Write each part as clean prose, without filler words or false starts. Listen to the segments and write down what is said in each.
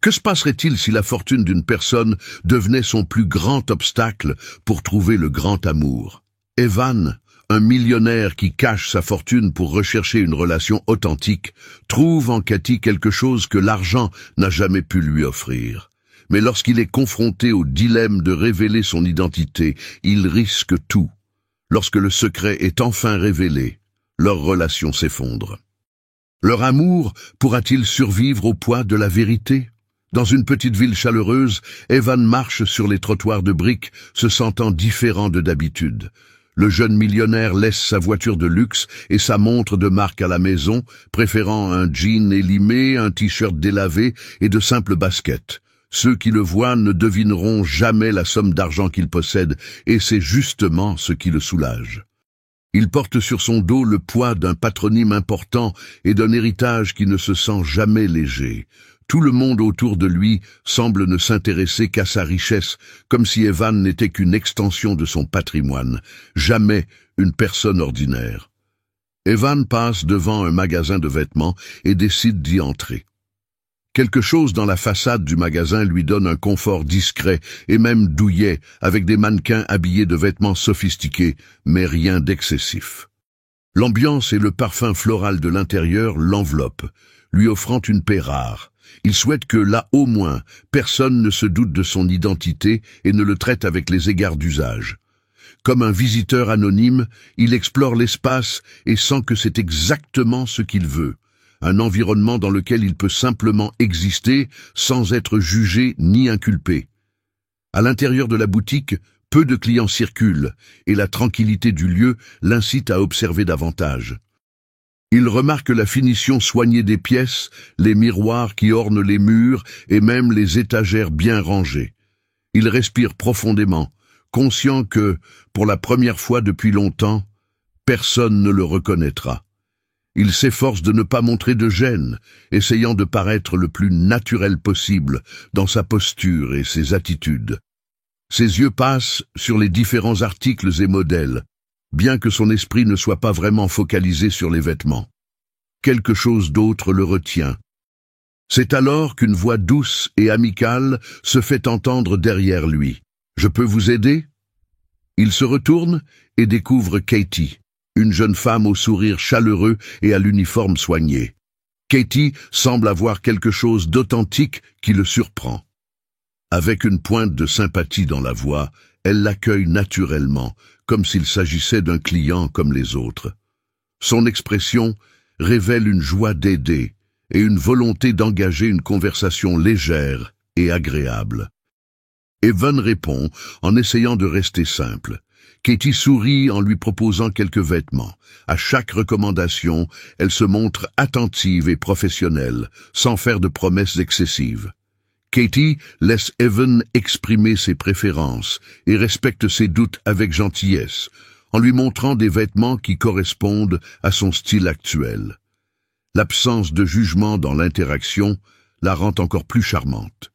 Que se passerait-il si la fortune d'une personne devenait son plus grand obstacle pour trouver le grand amour? Evan, un millionnaire qui cache sa fortune pour rechercher une relation authentique, trouve en Katie quelque chose que l'argent n'a jamais pu lui offrir. Mais lorsqu'il est confronté au dilemme de révéler son identité, il risque tout. Lorsque le secret est enfin révélé, leur relation s'effondre. Leur amour pourra-t-il survivre au poids de la vérité? Dans une petite ville chaleureuse, Evan marche sur les trottoirs de briques, se sentant différent de d'habitude. Le jeune millionnaire laisse sa voiture de luxe et sa montre de marque à la maison, préférant un jean élimé, un t-shirt délavé et de simples baskets. Ceux qui le voient ne devineront jamais la somme d'argent qu'il possède, et c'est justement ce qui le soulage. Il porte sur son dos le poids d'un patronyme important et d'un héritage qui ne se sent jamais léger. Tout le monde autour de lui semble ne s'intéresser qu'à sa richesse, comme si Evan n'était qu'une extension de son patrimoine, jamais une personne ordinaire. Evan passe devant un magasin de vêtements et décide d'y entrer. Quelque chose dans la façade du magasin lui donne un confort discret et même douillet, avec des mannequins habillés de vêtements sophistiqués, mais rien d'excessif. L'ambiance et le parfum floral de l'intérieur l'enveloppent, lui offrant une paix rare. Il souhaite que, là au moins, personne ne se doute de son identité et ne le traite avec les égards d'usage. Comme un visiteur anonyme, il explore l'espace et sent que c'est exactement ce qu'il veut. Un environnement dans lequel il peut simplement exister sans être jugé ni inculpé. À l'intérieur de la boutique, peu de clients circulent et la tranquillité du lieu l'incite à observer davantage. Il remarque la finition soignée des pièces, les miroirs qui ornent les murs et même les étagères bien rangées. Il respire profondément, conscient que, pour la première fois depuis longtemps, personne ne le reconnaîtra. Il s'efforce de ne pas montrer de gêne, essayant de paraître le plus naturel possible dans sa posture et ses attitudes. Ses yeux passent sur les différents articles et modèles, bien que son esprit ne soit pas vraiment focalisé sur les vêtements. Quelque chose d'autre le retient. C'est alors qu'une voix douce et amicale se fait entendre derrière lui. « Je peux vous aider ?» Il se retourne et découvre Katie, une jeune femme au sourire chaleureux et à l'uniforme soigné. Katie semble avoir quelque chose d'authentique qui le surprend. Avec une pointe de sympathie dans la voix, elle l'accueille naturellement, comme s'il s'agissait d'un client comme les autres. Son expression révèle une joie d'aider et une volonté d'engager une conversation légère et agréable. Evan répond en essayant de rester simple. Katie sourit en lui proposant quelques vêtements. À chaque recommandation, elle se montre attentive et professionnelle, sans faire de promesses excessives. Katie laisse Evan exprimer ses préférences et respecte ses doutes avec gentillesse, en lui montrant des vêtements qui correspondent à son style actuel. L'absence de jugement dans l'interaction la rend encore plus charmante.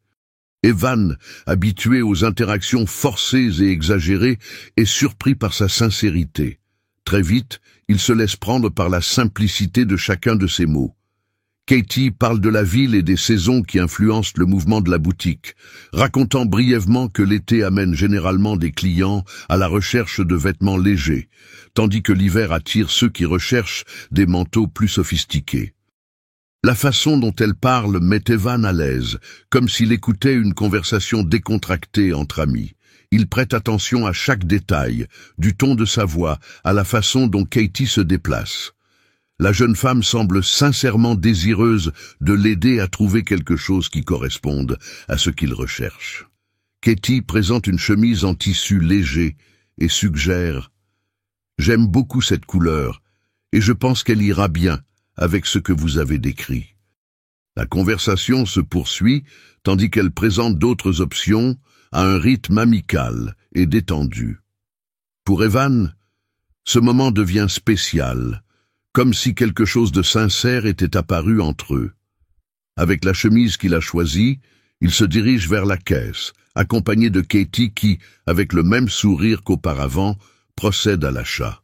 Evan, habitué aux interactions forcées et exagérées, est surpris par sa sincérité. Très vite, il se laisse prendre par la simplicité de chacun de ses mots. Katie parle de la ville et des saisons qui influencent le mouvement de la boutique, racontant brièvement que l'été amène généralement des clients à la recherche de vêtements légers, tandis que l'hiver attire ceux qui recherchent des manteaux plus sophistiqués. La façon dont elle parle met Evan à l'aise, comme s'il écoutait une conversation décontractée entre amis. Il prête attention à chaque détail, du ton de sa voix à la façon dont Katie se déplace. La jeune femme semble sincèrement désireuse de l'aider à trouver quelque chose qui corresponde à ce qu'il recherche. Katie présente une chemise en tissu léger et suggère « J'aime beaucoup cette couleur et je pense qu'elle ira bien avec ce que vous avez décrit. » La conversation se poursuit tandis qu'elle présente d'autres options à un rythme amical et détendu. Pour Evan, ce moment devient spécial, comme si quelque chose de sincère était apparu entre eux. Avec la chemise qu'il a choisie, il se dirige vers la caisse, accompagné de Katie qui, avec le même sourire qu'auparavant, procède à l'achat.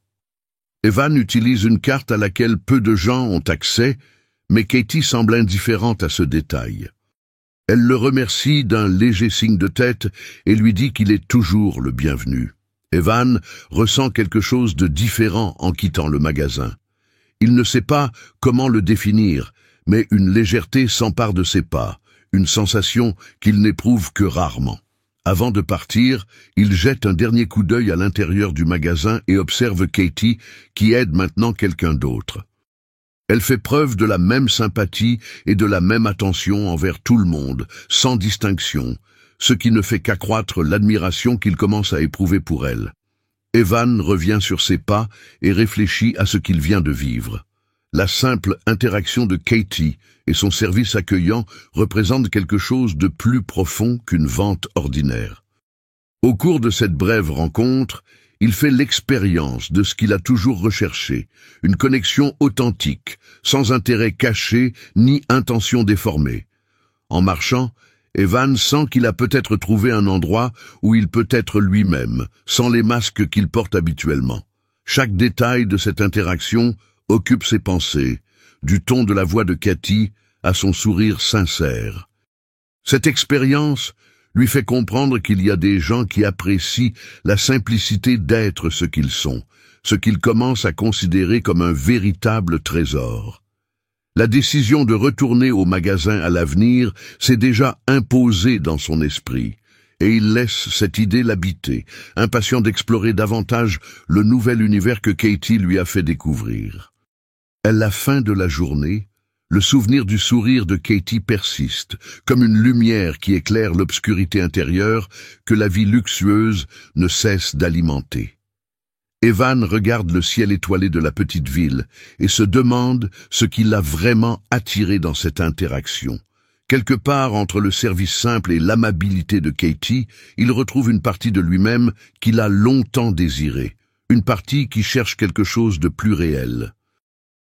Evan utilise une carte à laquelle peu de gens ont accès, mais Katie semble indifférente à ce détail. Elle le remercie d'un léger signe de tête et lui dit qu'il est toujours le bienvenu. Evan ressent quelque chose de différent en quittant le magasin. Il ne sait pas comment le définir, mais une légèreté s'empare de ses pas, une sensation qu'il n'éprouve que rarement. Avant de partir, il jette un dernier coup d'œil à l'intérieur du magasin et observe Katie qui aide maintenant quelqu'un d'autre. Elle fait preuve de la même sympathie et de la même attention envers tout le monde, sans distinction, ce qui ne fait qu'accroître l'admiration qu'il commence à éprouver pour elle. Evan revient sur ses pas et réfléchit à ce qu'il vient de vivre. La simple interaction de Katie et son service accueillant représente quelque chose de plus profond qu'une vente ordinaire. Au cours de cette brève rencontre, il fait l'expérience de ce qu'il a toujours recherché, une connexion authentique, sans intérêt caché ni intention déformée. En marchant, Evan sent qu'il a peut-être trouvé un endroit où il peut être lui-même, sans les masques qu'il porte habituellement. Chaque détail de cette interaction occupe ses pensées, du ton de la voix de Katie à son sourire sincère. Cette expérience lui fait comprendre qu'il y a des gens qui apprécient la simplicité d'être ce qu'ils sont, ce qu'ils commencent à considérer comme un véritable trésor. La décision de retourner au magasin à l'avenir s'est déjà imposée dans son esprit, et il laisse cette idée l'habiter, impatient d'explorer davantage le nouvel univers que Katie lui a fait découvrir. À la fin de la journée, le souvenir du sourire de Katie persiste, comme une lumière qui éclaire l'obscurité intérieure que la vie luxueuse ne cesse d'alimenter. Evan regarde le ciel étoilé de la petite ville et se demande ce qui l'a vraiment attiré dans cette interaction. Quelque part entre le service simple et l'amabilité de Katie, il retrouve une partie de lui-même qu'il a longtemps désirée, une partie qui cherche quelque chose de plus réel.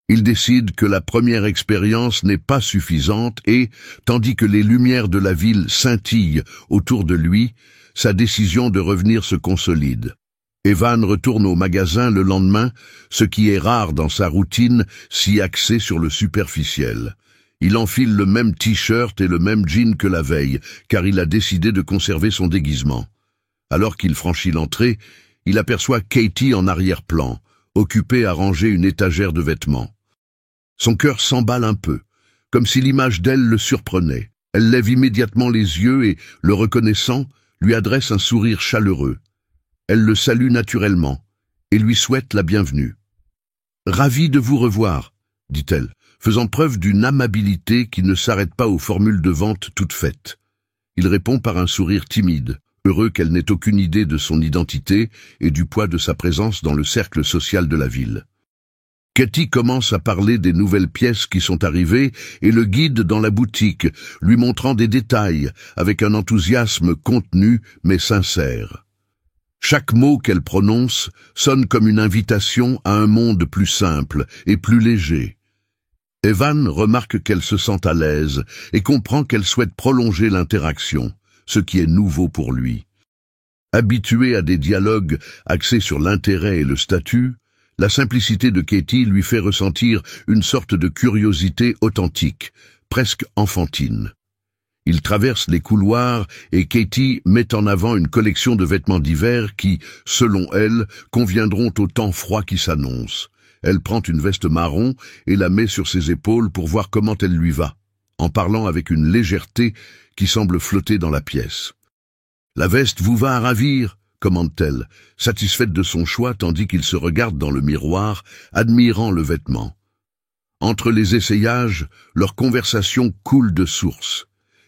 Il décide que la première expérience n'est pas suffisante et, tandis que les lumières de la ville scintillent autour de lui, sa décision de revenir se consolide. Evan retourne au magasin le lendemain, ce qui est rare dans sa routine si axée sur le superficiel. Il enfile le même t-shirt et le même jean que la veille, car il a décidé de conserver son déguisement. Alors qu'il franchit l'entrée, il aperçoit Katie en arrière-plan, occupée à ranger une étagère de vêtements. Son cœur s'emballe un peu, comme si l'image d'elle le surprenait. Elle lève immédiatement les yeux et, le reconnaissant, lui adresse un sourire chaleureux. Elle le salue naturellement et lui souhaite la bienvenue. « Ravi de vous revoir », dit-elle, faisant preuve d'une amabilité qui ne s'arrête pas aux formules de vente toutes faites. Il répond par un sourire timide, heureux qu'elle n'ait aucune idée de son identité et du poids de sa présence dans le cercle social de la ville. Katie commence à parler des nouvelles pièces qui sont arrivées et le guide dans la boutique, lui montrant des détails avec un enthousiasme contenu mais sincère. Chaque mot qu'elle prononce sonne comme une invitation à un monde plus simple et plus léger. Evan remarque qu'elle se sent à l'aise et comprend qu'elle souhaite prolonger l'interaction, ce qui est nouveau pour lui. Habitué à des dialogues axés sur l'intérêt et le statut, la simplicité de Katie lui fait ressentir une sorte de curiosité authentique, presque enfantine. Il traverse les couloirs et Katie met en avant une collection de vêtements d'hiver qui, selon elle, conviendront au temps froid qui s'annonce. Elle prend une veste marron et la met sur ses épaules pour voir comment elle lui va, en parlant avec une légèreté qui semble flotter dans la pièce. « La veste vous va à ravir », commande-t-elle, satisfaite de son choix tandis qu'il se regarde dans le miroir, admirant le vêtement. Entre les essayages, leur conversation coule de source.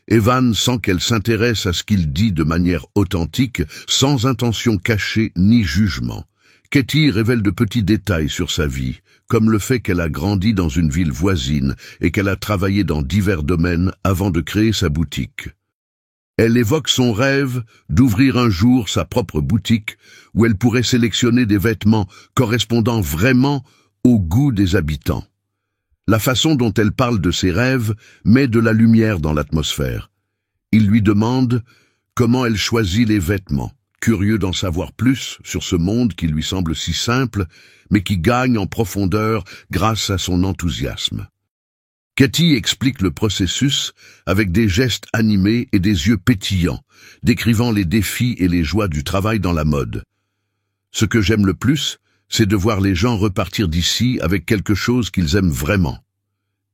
Evan sent qu'elle s'intéresse à ce qu'il dit de manière authentique, sans intention cachée ni jugement. Katie révèle de petits détails sur sa vie, comme le fait qu'elle a grandi dans une ville voisine et qu'elle a travaillé dans divers domaines avant de créer sa boutique. Elle évoque son rêve d'ouvrir un jour sa propre boutique où elle pourrait sélectionner des vêtements correspondant vraiment au goût des habitants. La façon dont elle parle de ses rêves met de la lumière dans l'atmosphère. Il lui demande comment elle choisit les vêtements, curieux d'en savoir plus sur ce monde qui lui semble si simple, mais qui gagne en profondeur grâce à son enthousiasme. Katie explique le processus avec des gestes animés et des yeux pétillants, décrivant les défis et les joies du travail dans la mode. Ce que j'aime le plus, c'est de voir les gens repartir d'ici avec quelque chose qu'ils aiment vraiment,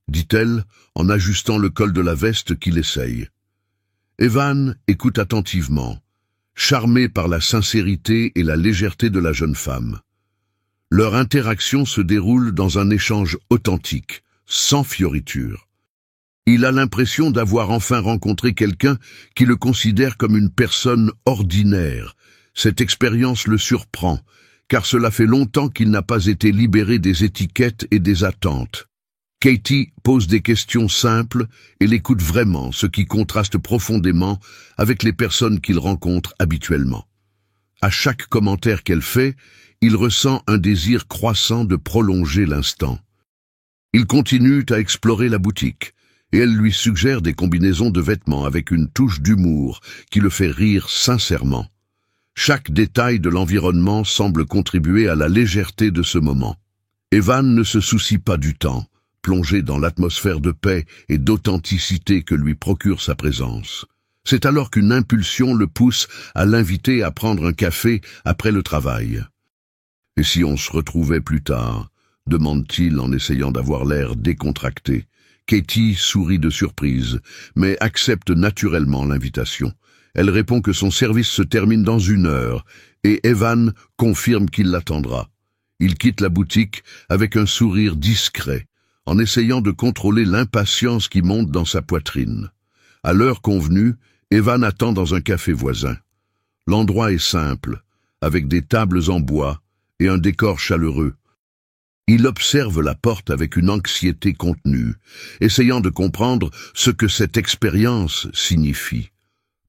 dit-elle en ajustant le col de la veste qu'il essaye. Evan écoute attentivement, charmé par la sincérité et la légèreté de la jeune femme. Leur interaction se déroule dans un échange authentique, sans fioriture. Il a l'impression d'avoir enfin rencontré quelqu'un qui le considère comme une personne ordinaire. Cette expérience le surprend, car cela fait longtemps qu'il n'a pas été libéré des étiquettes et des attentes. Katie pose des questions simples et l'écoute vraiment, ce qui contraste profondément avec les personnes qu'il rencontre habituellement. À chaque commentaire qu'elle fait, il ressent un désir croissant de prolonger l'instant. Il continue à explorer la boutique, et elle lui suggère des combinaisons de vêtements avec une touche d'humour qui le fait rire sincèrement. Chaque détail de l'environnement semble contribuer à la légèreté de ce moment. Evan ne se soucie pas du temps, plongé dans l'atmosphère de paix et d'authenticité que lui procure sa présence. C'est alors qu'une impulsion le pousse à l'inviter à prendre un café après le travail. « Et si on se retrouvait plus tard ?» demande-t-il en essayant d'avoir l'air décontracté. Katie sourit de surprise, mais accepte naturellement l'invitation. Elle répond que son service se termine dans 1 heure, et Evan confirme qu'il l'attendra. Il quitte la boutique avec un sourire discret, en essayant de contrôler l'impatience qui monte dans sa poitrine. À l'heure convenue, Evan attend dans un café voisin. L'endroit est simple, avec des tables en bois et un décor chaleureux. Il observe la porte avec une anxiété contenue, essayant de comprendre ce que cette expérience signifie.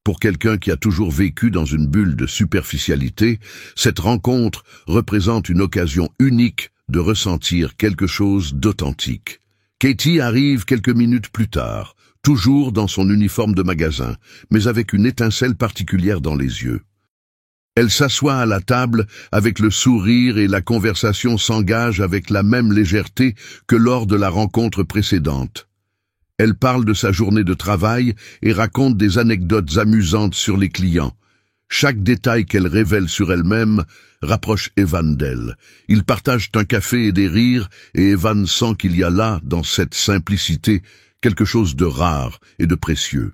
Pour quelqu'un qui a toujours vécu dans une bulle de superficialité, cette rencontre représente une occasion unique de ressentir quelque chose d'authentique. Katie arrive quelques minutes plus tard, toujours dans son uniforme de magasin, mais avec une étincelle particulière dans les yeux. Elle s'assoit à la table avec le sourire et la conversation s'engage avec la même légèreté que lors de la rencontre précédente. Elle parle de sa journée de travail et raconte des anecdotes amusantes sur les clients. Chaque détail qu'elle révèle sur elle-même rapproche Evan d'elle. Ils partagent un café et des rires, et Evan sent qu'il y a là, dans cette simplicité, quelque chose de rare et de précieux.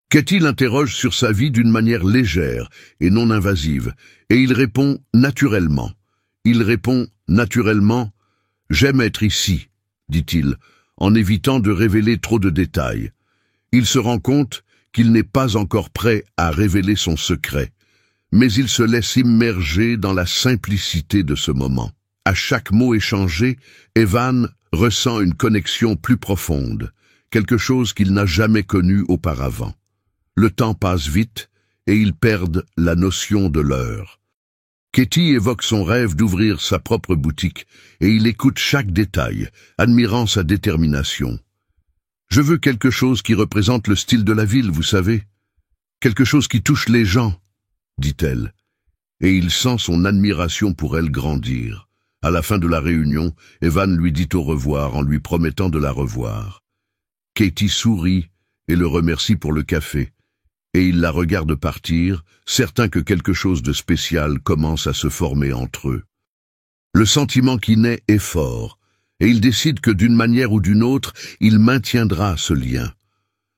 Katie l'interroge sur sa vie d'une manière légère et non invasive, et il répond naturellement. « J'aime être ici », dit-il, en évitant de révéler trop de détails. Il se rend compte qu'il n'est pas encore prêt à révéler son secret, mais il se laisse immerger dans la simplicité de ce moment. À chaque mot échangé, Evan ressent une connexion plus profonde, quelque chose qu'il n'a jamais connu auparavant. Le temps passe vite et ils perdent la notion de l'heure. Katie évoque son rêve d'ouvrir sa propre boutique et il écoute chaque détail, admirant sa détermination. « Je veux quelque chose qui représente le style de la ville, vous savez. Quelque chose qui touche les gens, » dit-elle. Et il sent son admiration pour elle grandir. À la fin de la réunion, Evan lui dit au revoir en lui promettant de la revoir. Katie sourit et le remercie pour le café. Et il la regarde partir, certain que quelque chose de spécial commence à se former entre eux. Le sentiment qui naît est fort, et il décide que d'une manière ou d'une autre, il maintiendra ce lien.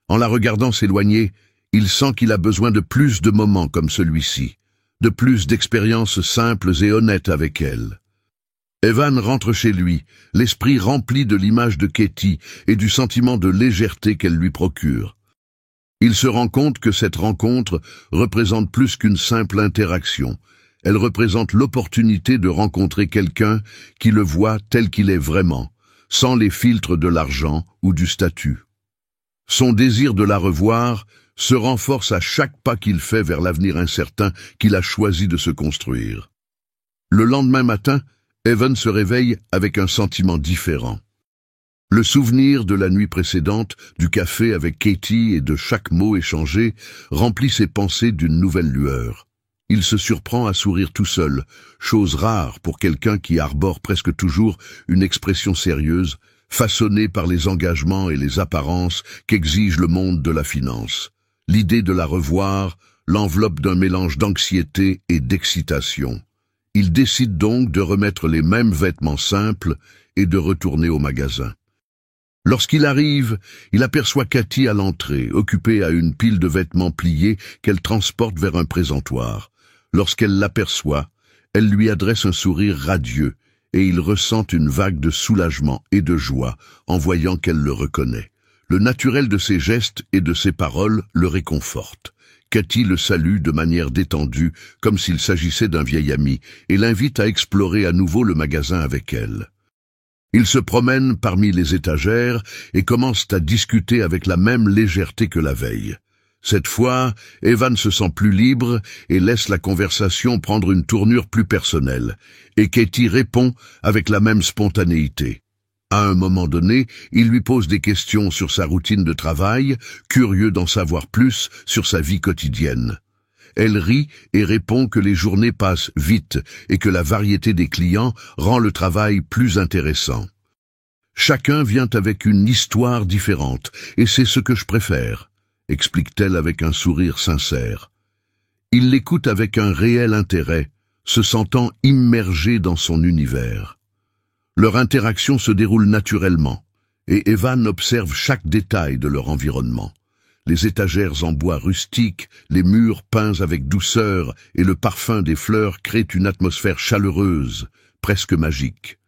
En la regardant s'éloigner, il sent qu'il a besoin de plus de moments comme celui-ci, de plus d'expériences simples et honnêtes avec elle. Evan rentre chez lui, l'esprit rempli de l'image de Katie et du sentiment de légèreté qu'elle lui procure. Il se rend compte que cette rencontre représente plus qu'une simple interaction. Elle représente l'opportunité de rencontrer quelqu'un qui le voit tel qu'il est vraiment, sans les filtres de l'argent ou du statut. Son désir de la revoir se renforce à chaque pas qu'il fait vers l'avenir incertain qu'il a choisi de se construire. Le lendemain matin, Evan se réveille avec un sentiment différent. Le souvenir de la nuit précédente, du café avec Katie et de chaque mot échangé remplit ses pensées d'une nouvelle lueur. Il se surprend à sourire tout seul, chose rare pour quelqu'un qui arbore presque toujours une expression sérieuse, façonnée par les engagements et les apparences qu'exige le monde de la finance. L'idée de la revoir l'enveloppe d'un mélange d'anxiété et d'excitation. Il décide donc de remettre les mêmes vêtements simples et de retourner au magasin. Lorsqu'il arrive, il aperçoit Cathy à l'entrée, occupée à une pile de vêtements pliés qu'elle transporte vers un présentoir. Lorsqu'elle l'aperçoit, elle lui adresse un sourire radieux et il ressent une vague de soulagement et de joie en voyant qu'elle le reconnaît. Le naturel de ses gestes et de ses paroles le réconforte. Cathy le salue de manière détendue, comme s'il s'agissait d'un vieil ami, et l'invite à explorer à nouveau le magasin avec elle. Ils se promènent parmi les étagères et commencent à discuter avec la même légèreté que la veille. Cette fois, Evan se sent plus libre et laisse la conversation prendre une tournure plus personnelle, et Cathy répond avec la même spontanéité. À un moment donné, il lui pose des questions sur sa routine de travail, curieux d'en savoir plus sur sa vie quotidienne. Elle rit et répond que les journées passent vite et que la variété des clients rend le travail plus intéressant. Chacun vient avec une histoire différente, et c'est ce que je préfère, explique-t-elle avec un sourire sincère. Il l'écoute avec un réel intérêt, se sentant immergé dans son univers. Leur interaction se déroule naturellement, et Evan observe chaque détail de leur environnement. Les étagères en bois rustique, les murs peints avec douceur et le parfum des fleurs créent une atmosphère chaleureuse, presque magique.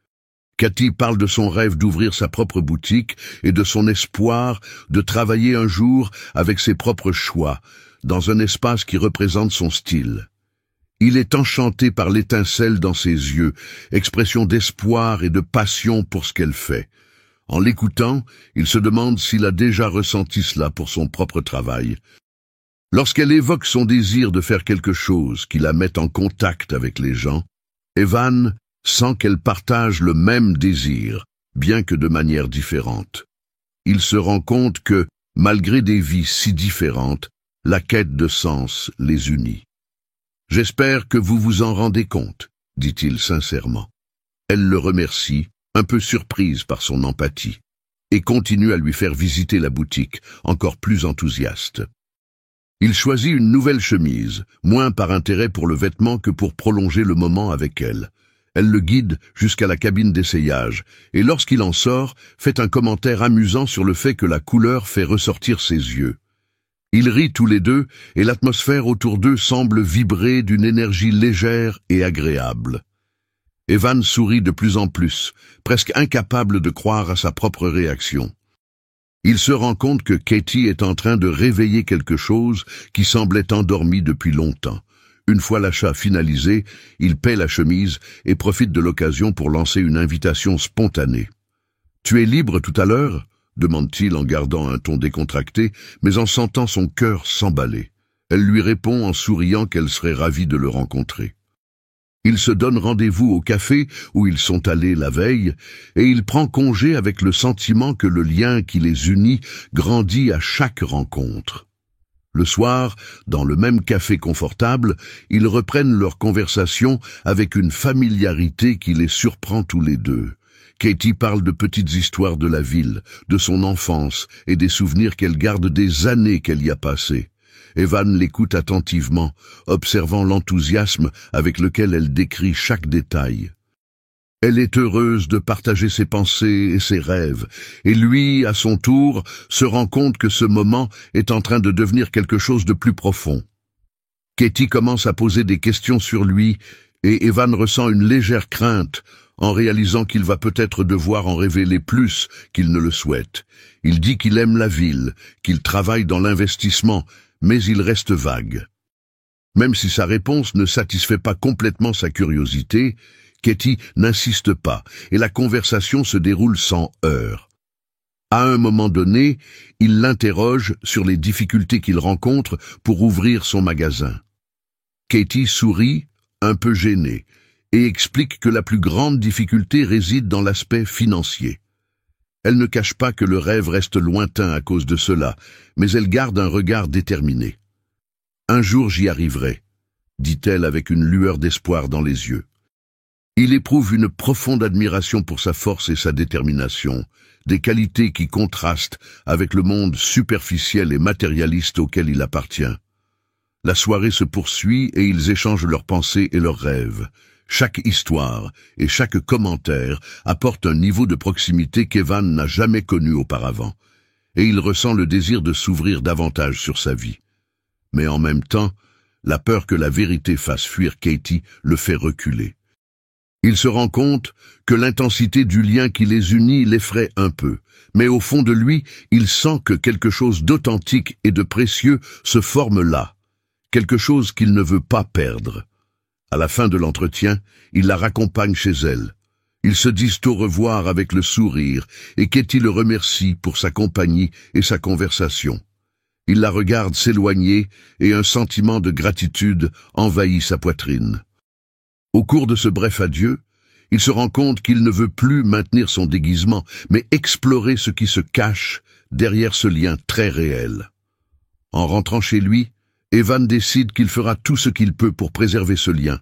Cathy parle de son rêve d'ouvrir sa propre boutique et de son espoir de travailler un jour avec ses propres choix, dans un espace qui représente son style. Il est enchanté par l'étincelle dans ses yeux, expression d'espoir et de passion pour ce qu'elle fait. En l'écoutant, il se demande s'il a déjà ressenti cela pour son propre travail. Lorsqu'elle évoque son désir de faire quelque chose qui la mette en contact avec les gens, Evan sent qu'elle partage le même désir, bien que de manière différente. Il se rend compte que, malgré des vies si différentes, la quête de sens les unit. « J'espère que vous vous en rendez compte, » dit-il sincèrement. Elle le remercie, un peu surprise par son empathie, et continue à lui faire visiter la boutique, encore plus enthousiaste. Il choisit une nouvelle chemise, moins par intérêt pour le vêtement que pour prolonger le moment avec elle. Elle le guide jusqu'à la cabine d'essayage, et lorsqu'il en sort, fait un commentaire amusant sur le fait que la couleur fait ressortir ses yeux. Ils rient tous les deux, et l'atmosphère autour d'eux semble vibrer d'une énergie légère et agréable. Evan sourit de plus en plus, presque incapable de croire à sa propre réaction. Il se rend compte que Cathy est en train de réveiller quelque chose qui semblait endormi depuis longtemps. Une fois l'achat finalisé, il paie la chemise et profite de l'occasion pour lancer une invitation spontanée. « Tu es libre tout à l'heure » demande-t-il en gardant un ton décontracté, mais en sentant son cœur s'emballer. Elle lui répond en souriant qu'elle serait ravie de le rencontrer. Ils se donnent rendez-vous au café où ils sont allés la veille, et il prend congé avec le sentiment que le lien qui les unit grandit à chaque rencontre. Le soir, dans le même café confortable, ils reprennent leur conversation avec une familiarité qui les surprend tous les deux. Cathy parle de petites histoires de la ville, de son enfance et des souvenirs qu'elle garde des années qu'elle y a passées. Evan l'écoute attentivement, observant l'enthousiasme avec lequel elle décrit chaque détail. Elle est heureuse de partager ses pensées et ses rêves, et lui, à son tour, se rend compte que ce moment est en train de devenir quelque chose de plus profond. Cathy commence à poser des questions sur lui, et Evan ressent une légère crainte, en réalisant qu'il va peut-être devoir en révéler plus qu'il ne le souhaite. Il dit qu'il aime la ville, qu'il travaille dans l'investissement, mais il reste vague. Même si sa réponse ne satisfait pas complètement sa curiosité, Cathy n'insiste pas, et la conversation se déroule sans heurts. À un moment donné, il l'interroge sur les difficultés qu'il rencontre pour ouvrir son magasin. Cathy sourit, un peu gênée, et explique que la plus grande difficulté réside dans l'aspect financier. Elle ne cache pas que le rêve reste lointain à cause de cela, mais elle garde un regard déterminé. « Un jour j'y arriverai », dit-elle avec une lueur d'espoir dans les yeux. Il éprouve une profonde admiration pour sa force et sa détermination, des qualités qui contrastent avec le monde superficiel et matérialiste auquel il appartient. La soirée se poursuit et ils échangent leurs pensées et leurs rêves. Chaque histoire et chaque commentaire apporte un niveau de proximité qu'Evan n'a jamais connu auparavant, et il ressent le désir de s'ouvrir davantage sur sa vie. Mais en même temps, la peur que la vérité fasse fuir Katie le fait reculer. Il se rend compte que l'intensité du lien qui les unit l'effraie un peu, mais au fond de lui, il sent que quelque chose d'authentique et de précieux se forme là, quelque chose qu'il ne veut pas perdre. À la fin de l'entretien, il la raccompagne chez elle. Ils se disent au revoir avec le sourire, et Katie le remercie pour sa compagnie et sa conversation. Il la regarde s'éloigner, et un sentiment de gratitude envahit sa poitrine. Au cours de ce bref adieu, il se rend compte qu'il ne veut plus maintenir son déguisement, mais explorer ce qui se cache derrière ce lien très réel. En rentrant chez lui, Evan décide qu'il fera tout ce qu'il peut pour préserver ce lien,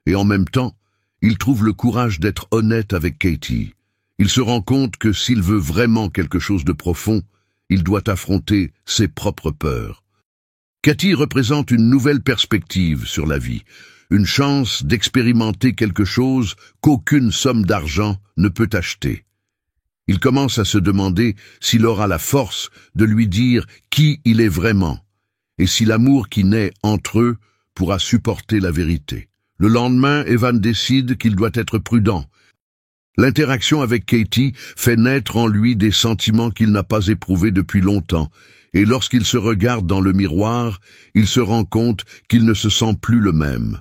et en même temps, il trouve le courage d'être honnête avec Katie. Il se rend compte que s'il veut vraiment quelque chose de profond, il doit affronter ses propres peurs. Katie représente une nouvelle perspective sur la vie, une chance d'expérimenter quelque chose qu'aucune somme d'argent ne peut acheter. Il commence à se demander s'il aura la force de lui dire qui il est vraiment, et si l'amour qui naît entre eux pourra supporter la vérité. Le lendemain, Evan décide qu'il doit être prudent. L'interaction avec Katie fait naître en lui des sentiments qu'il n'a pas éprouvés depuis longtemps, et lorsqu'il se regarde dans le miroir, il se rend compte qu'il ne se sent plus le même.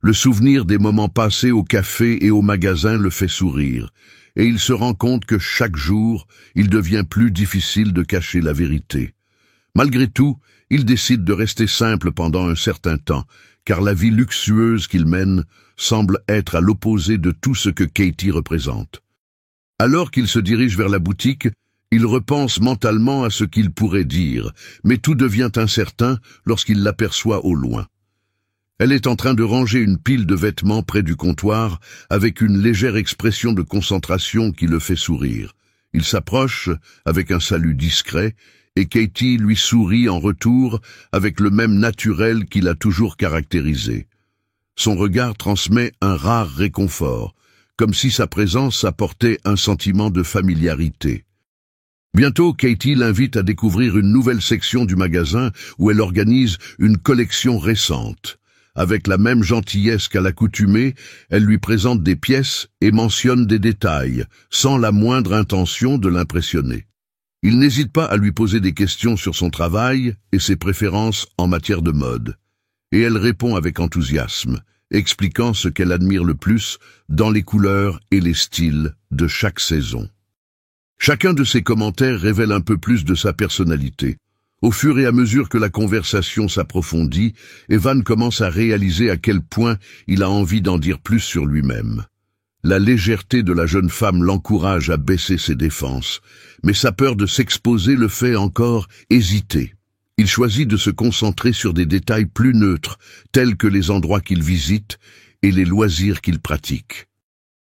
Le souvenir des moments passés au café et au magasin le fait sourire, et il se rend compte que chaque jour, il devient plus difficile de cacher la vérité. Malgré tout, il décide de rester simple pendant un certain temps, car la vie luxueuse qu'il mène semble être à l'opposé de tout ce que Katie représente. Alors qu'il se dirige vers la boutique, il repense mentalement à ce qu'il pourrait dire, mais tout devient incertain lorsqu'il l'aperçoit au loin. Elle est en train de ranger une pile de vêtements près du comptoir, avec une légère expression de concentration qui le fait sourire. Il s'approche avec un salut discret, et Katie lui sourit en retour avec le même naturel qui l'a toujours caractérisé. Son regard transmet un rare réconfort, comme si sa présence apportait un sentiment de familiarité. Bientôt, Katie l'invite à découvrir une nouvelle section du magasin où elle organise une collection récente. Avec la même gentillesse qu'à l'accoutumée, elle lui présente des pièces et mentionne des détails, sans la moindre intention de l'impressionner. Il n'hésite pas à lui poser des questions sur son travail et ses préférences en matière de mode. Et elle répond avec enthousiasme, expliquant ce qu'elle admire le plus dans les couleurs et les styles de chaque saison. Chacun de ses commentaires révèle un peu plus de sa personnalité. Au fur et à mesure que la conversation s'approfondit, Evan commence à réaliser à quel point il a envie d'en dire plus sur lui-même. La légèreté de la jeune femme l'encourage à baisser ses défenses, mais sa peur de s'exposer le fait encore hésiter. Il choisit de se concentrer sur des détails plus neutres, tels que les endroits qu'il visite et les loisirs qu'il pratique.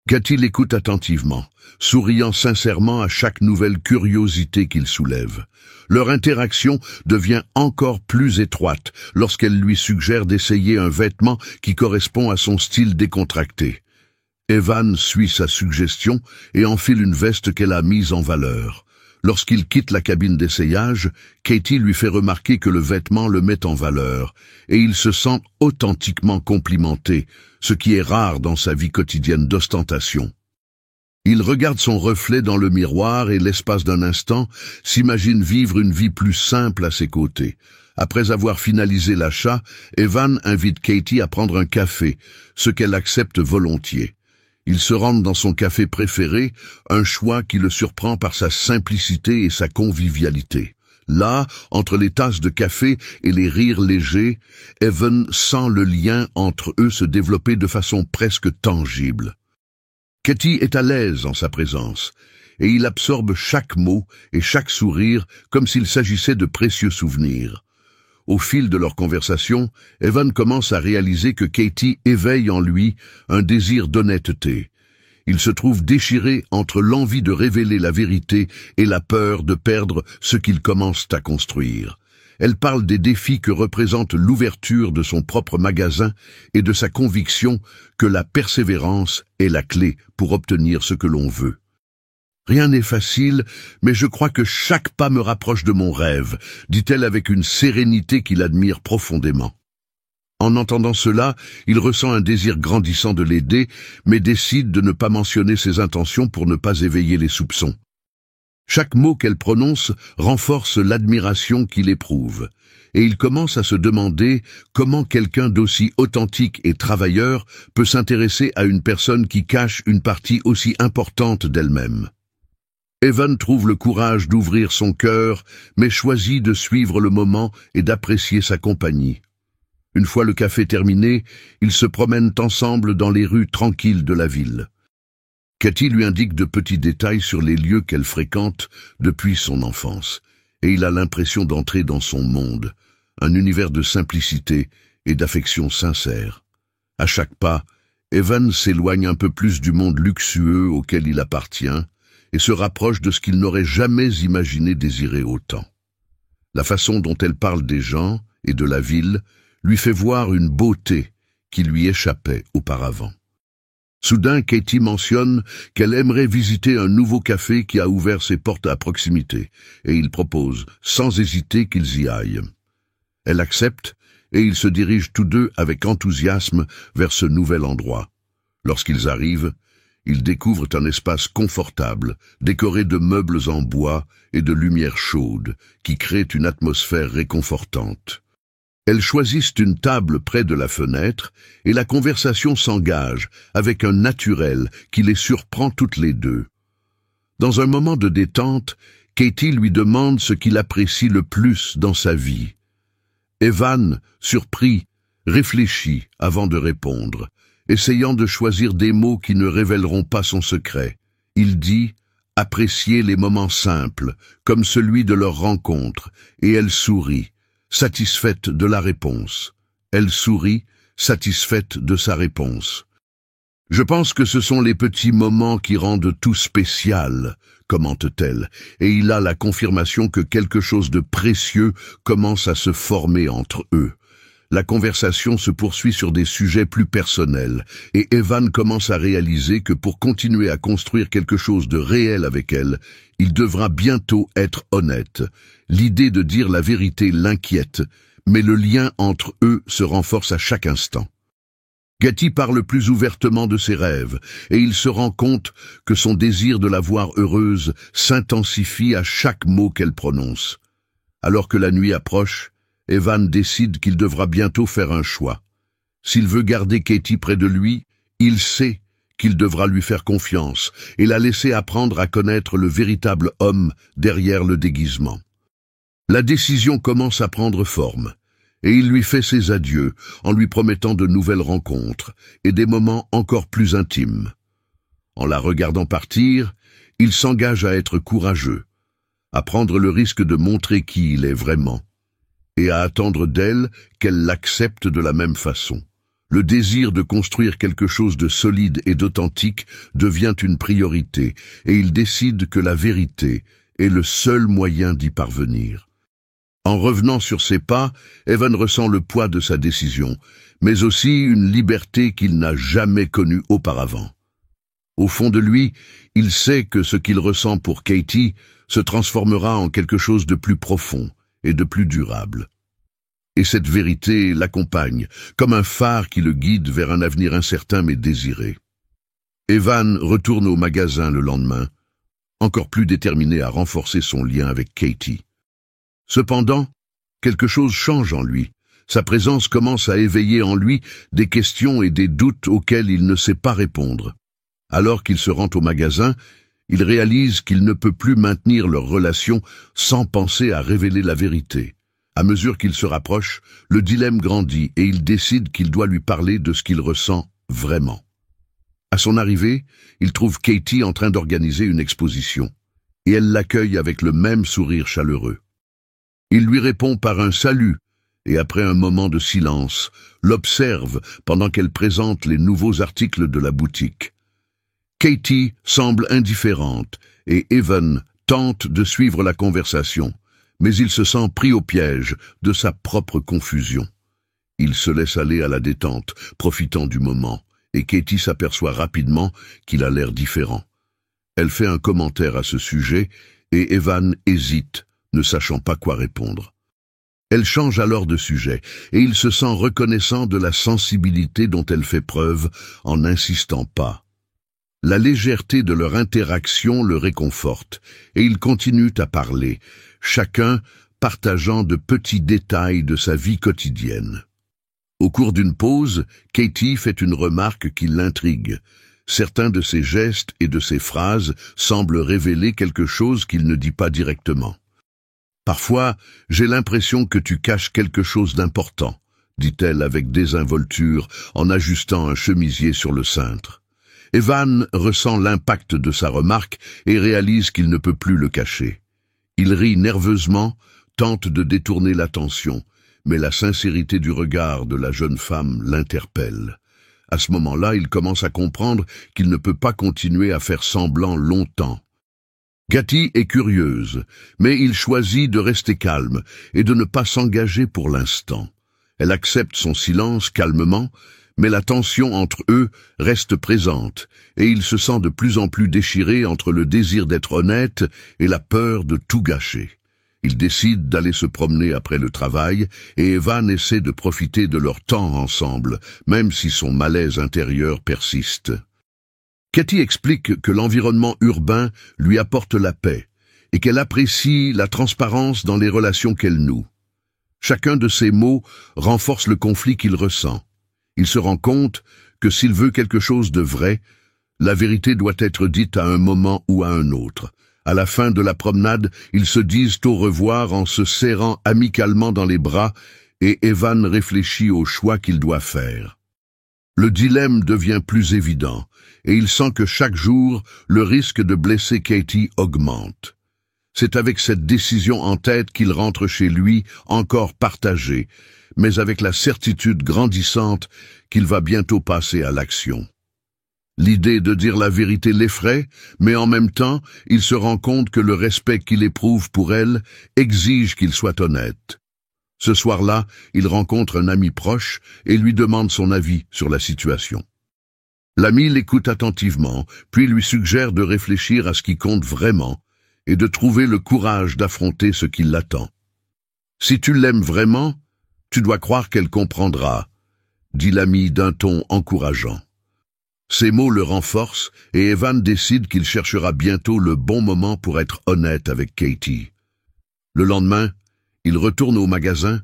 Katie l'écoute attentivement, souriant sincèrement à chaque nouvelle curiosité qu'il soulève. Leur interaction devient encore plus étroite lorsqu'elle lui suggère d'essayer un vêtement qui correspond à son style décontracté. Evan suit sa suggestion et enfile une veste qu'elle a mise en valeur. Lorsqu'il quitte la cabine d'essayage, Katie lui fait remarquer que le vêtement le met en valeur, et il se sent authentiquement complimenté, ce qui est rare dans sa vie quotidienne d'ostentation. Il regarde son reflet dans le miroir et, l'espace d'un instant, s'imagine vivre une vie plus simple à ses côtés. Après avoir finalisé l'achat, Evan invite Katie à prendre un café, ce qu'elle accepte volontiers. Ils se rendent dans son café préféré, un choix qui le surprend par sa simplicité et sa convivialité. Là, entre les tasses de café et les rires légers, Evan sent le lien entre eux se développer de façon presque tangible. Katie est à l'aise en sa présence, et il absorbe chaque mot et chaque sourire comme s'il s'agissait de précieux souvenirs. Au fil de leur conversation, Evan commence à réaliser que Katie éveille en lui un désir d'honnêteté. Il se trouve déchiré entre l'envie de révéler la vérité et la peur de perdre ce qu'ils commencent à construire. Elle parle des défis que représente l'ouverture de son propre magasin et de sa conviction que la persévérance est la clé pour obtenir ce que l'on veut. Rien n'est facile, mais je crois que chaque pas me rapproche de mon rêve, dit-elle avec une sérénité qu'il admire profondément. En entendant cela, il ressent un désir grandissant de l'aider, mais décide de ne pas mentionner ses intentions pour ne pas éveiller les soupçons. Chaque mot qu'elle prononce renforce l'admiration qu'il éprouve, et il commence à se demander comment quelqu'un d'aussi authentique et travailleur peut s'intéresser à une personne qui cache une partie aussi importante d'elle-même. Evan trouve le courage d'ouvrir son cœur, mais choisit de suivre le moment et d'apprécier sa compagnie. Une fois le café terminé, ils se promènent ensemble dans les rues tranquilles de la ville. Katie lui indique de petits détails sur les lieux qu'elle fréquente depuis son enfance, et il a l'impression d'entrer dans son monde, un univers de simplicité et d'affection sincère. À chaque pas, Evan s'éloigne un peu plus du monde luxueux auquel il appartient et se rapproche de ce qu'il n'aurait jamais imaginé désirer autant. La façon dont elle parle des gens et de la ville lui fait voir une beauté qui lui échappait auparavant. Soudain, Katie mentionne qu'elle aimerait visiter un nouveau café qui a ouvert ses portes à proximité, et il propose, sans hésiter, qu'ils y aillent. Elle accepte, et ils se dirigent tous deux avec enthousiasme vers ce nouvel endroit. Lorsqu'ils arrivent, ils découvrent un espace confortable, décoré de meubles en bois et de lumière chaude, qui créent une atmosphère réconfortante. Elles choisissent une table près de la fenêtre et la conversation s'engage avec un naturel qui les surprend toutes les deux. Dans un moment de détente, Katie lui demande ce qu'il apprécie le plus dans sa vie. Evan, surpris, réfléchit avant de répondre, essayant de choisir des mots qui ne révéleront pas son secret. Il dit « apprécier les moments simples, comme celui de leur rencontre », et elle sourit, satisfaite de la réponse. Elle sourit, satisfaite de sa réponse. « Je pense que ce sont les petits moments qui rendent tout spécial », commente-t-elle, et il a la confirmation que quelque chose de précieux commence à se former entre eux. La conversation se poursuit sur des sujets plus personnels, et Evan commence à réaliser que pour continuer à construire quelque chose de réel avec elle, il devra bientôt être honnête. L'idée de dire la vérité l'inquiète, mais le lien entre eux se renforce à chaque instant. Katie parle plus ouvertement de ses rêves, et il se rend compte que son désir de la voir heureuse s'intensifie à chaque mot qu'elle prononce. Alors que la nuit approche, Evan décide qu'il devra bientôt faire un choix. S'il veut garder Katie près de lui, il sait qu'il devra lui faire confiance et la laisser apprendre à connaître le véritable homme derrière le déguisement. La décision commence à prendre forme, et il lui fait ses adieux en lui promettant de nouvelles rencontres et des moments encore plus intimes. En la regardant partir, il s'engage à être courageux, à prendre le risque de montrer qui il est vraiment, et à attendre d'elle qu'elle l'accepte de la même façon. Le désir de construire quelque chose de solide et d'authentique devient une priorité, et il décide que la vérité est le seul moyen d'y parvenir. En revenant sur ses pas, Evan ressent le poids de sa décision, mais aussi une liberté qu'il n'a jamais connue auparavant. Au fond de lui, il sait que ce qu'il ressent pour Katie se transformera en quelque chose de plus profond et de plus durable. Et cette vérité l'accompagne, comme un phare qui le guide vers un avenir incertain mais désiré. Evan retourne au magasin le lendemain, encore plus déterminé à renforcer son lien avec Katie. Cependant, quelque chose change en lui. Sa présence commence à éveiller en lui des questions et des doutes auxquels il ne sait pas répondre. Alors qu'il se rend au magasin, il réalise qu'il ne peut plus maintenir leur relation sans penser à révéler la vérité. À mesure qu'il se rapproche, le dilemme grandit et il décide qu'il doit lui parler de ce qu'il ressent vraiment. À son arrivée, il trouve Katie en train d'organiser une exposition, et elle l'accueille avec le même sourire chaleureux. Il lui répond par un salut, et après un moment de silence, l'observe pendant qu'elle présente les nouveaux articles de la boutique. Katie semble indifférente et Evan tente de suivre la conversation, mais il se sent pris au piège de sa propre confusion. Il se laisse aller à la détente, profitant du moment, et Katie s'aperçoit rapidement qu'il a l'air différent. Elle fait un commentaire à ce sujet et Evan hésite, ne sachant pas quoi répondre. Elle change alors de sujet et il se sent reconnaissant de la sensibilité dont elle fait preuve en n'insistant pas. La légèreté de leur interaction le réconforte et ils continuent à parler, chacun partageant de petits détails de sa vie quotidienne. Au cours d'une pause, Katie fait une remarque qui l'intrigue. Certains de ses gestes et de ses phrases semblent révéler quelque chose qu'il ne dit pas directement. « Parfois, j'ai l'impression que tu caches quelque chose d'important », dit-elle avec désinvolture en ajustant un chemisier sur le cintre. Evan ressent l'impact de sa remarque et réalise qu'il ne peut plus le cacher. Il rit nerveusement, tente de détourner l'attention, mais la sincérité du regard de la jeune femme l'interpelle. À ce moment-là, il commence à comprendre qu'il ne peut pas continuer à faire semblant longtemps. Katie est curieuse, mais il choisit de rester calme et de ne pas s'engager pour l'instant. Elle accepte son silence calmement, mais la tension entre eux reste présente et il se sent de plus en plus déchiré entre le désir d'être honnête et la peur de tout gâcher. Ils décident d'aller se promener après le travail et Evan essaie de profiter de leur temps ensemble, même si son malaise intérieur persiste. Katie explique que l'environnement urbain lui apporte la paix et qu'elle apprécie la transparence dans les relations qu'elle noue. Chacun de ces mots renforce le conflit qu'il ressent. Il se rend compte que s'il veut quelque chose de vrai, la vérité doit être dite à un moment ou à un autre. À la fin de la promenade, ils se disent au revoir en se serrant amicalement dans les bras et Evan réfléchit au choix qu'il doit faire. Le dilemme devient plus évident et il sent que chaque jour, le risque de blesser Katie augmente. C'est avec cette décision en tête qu'il rentre chez lui, encore partagé, mais avec la certitude grandissante qu'il va bientôt passer à l'action. L'idée de dire la vérité l'effraie, mais en même temps, il se rend compte que le respect qu'il éprouve pour elle exige qu'il soit honnête. Ce soir-là, il rencontre un ami proche et lui demande son avis sur la situation. L'ami l'écoute attentivement, puis lui suggère de réfléchir à ce qui compte vraiment et de trouver le courage d'affronter ce qui l'attend. « Si tu l'aimes vraiment, tu dois croire qu'elle comprendra », dit l'ami d'un ton encourageant. Ces mots le renforcent et Evan décide qu'il cherchera bientôt le bon moment pour être honnête avec Katie. Le lendemain, il retourne au magasin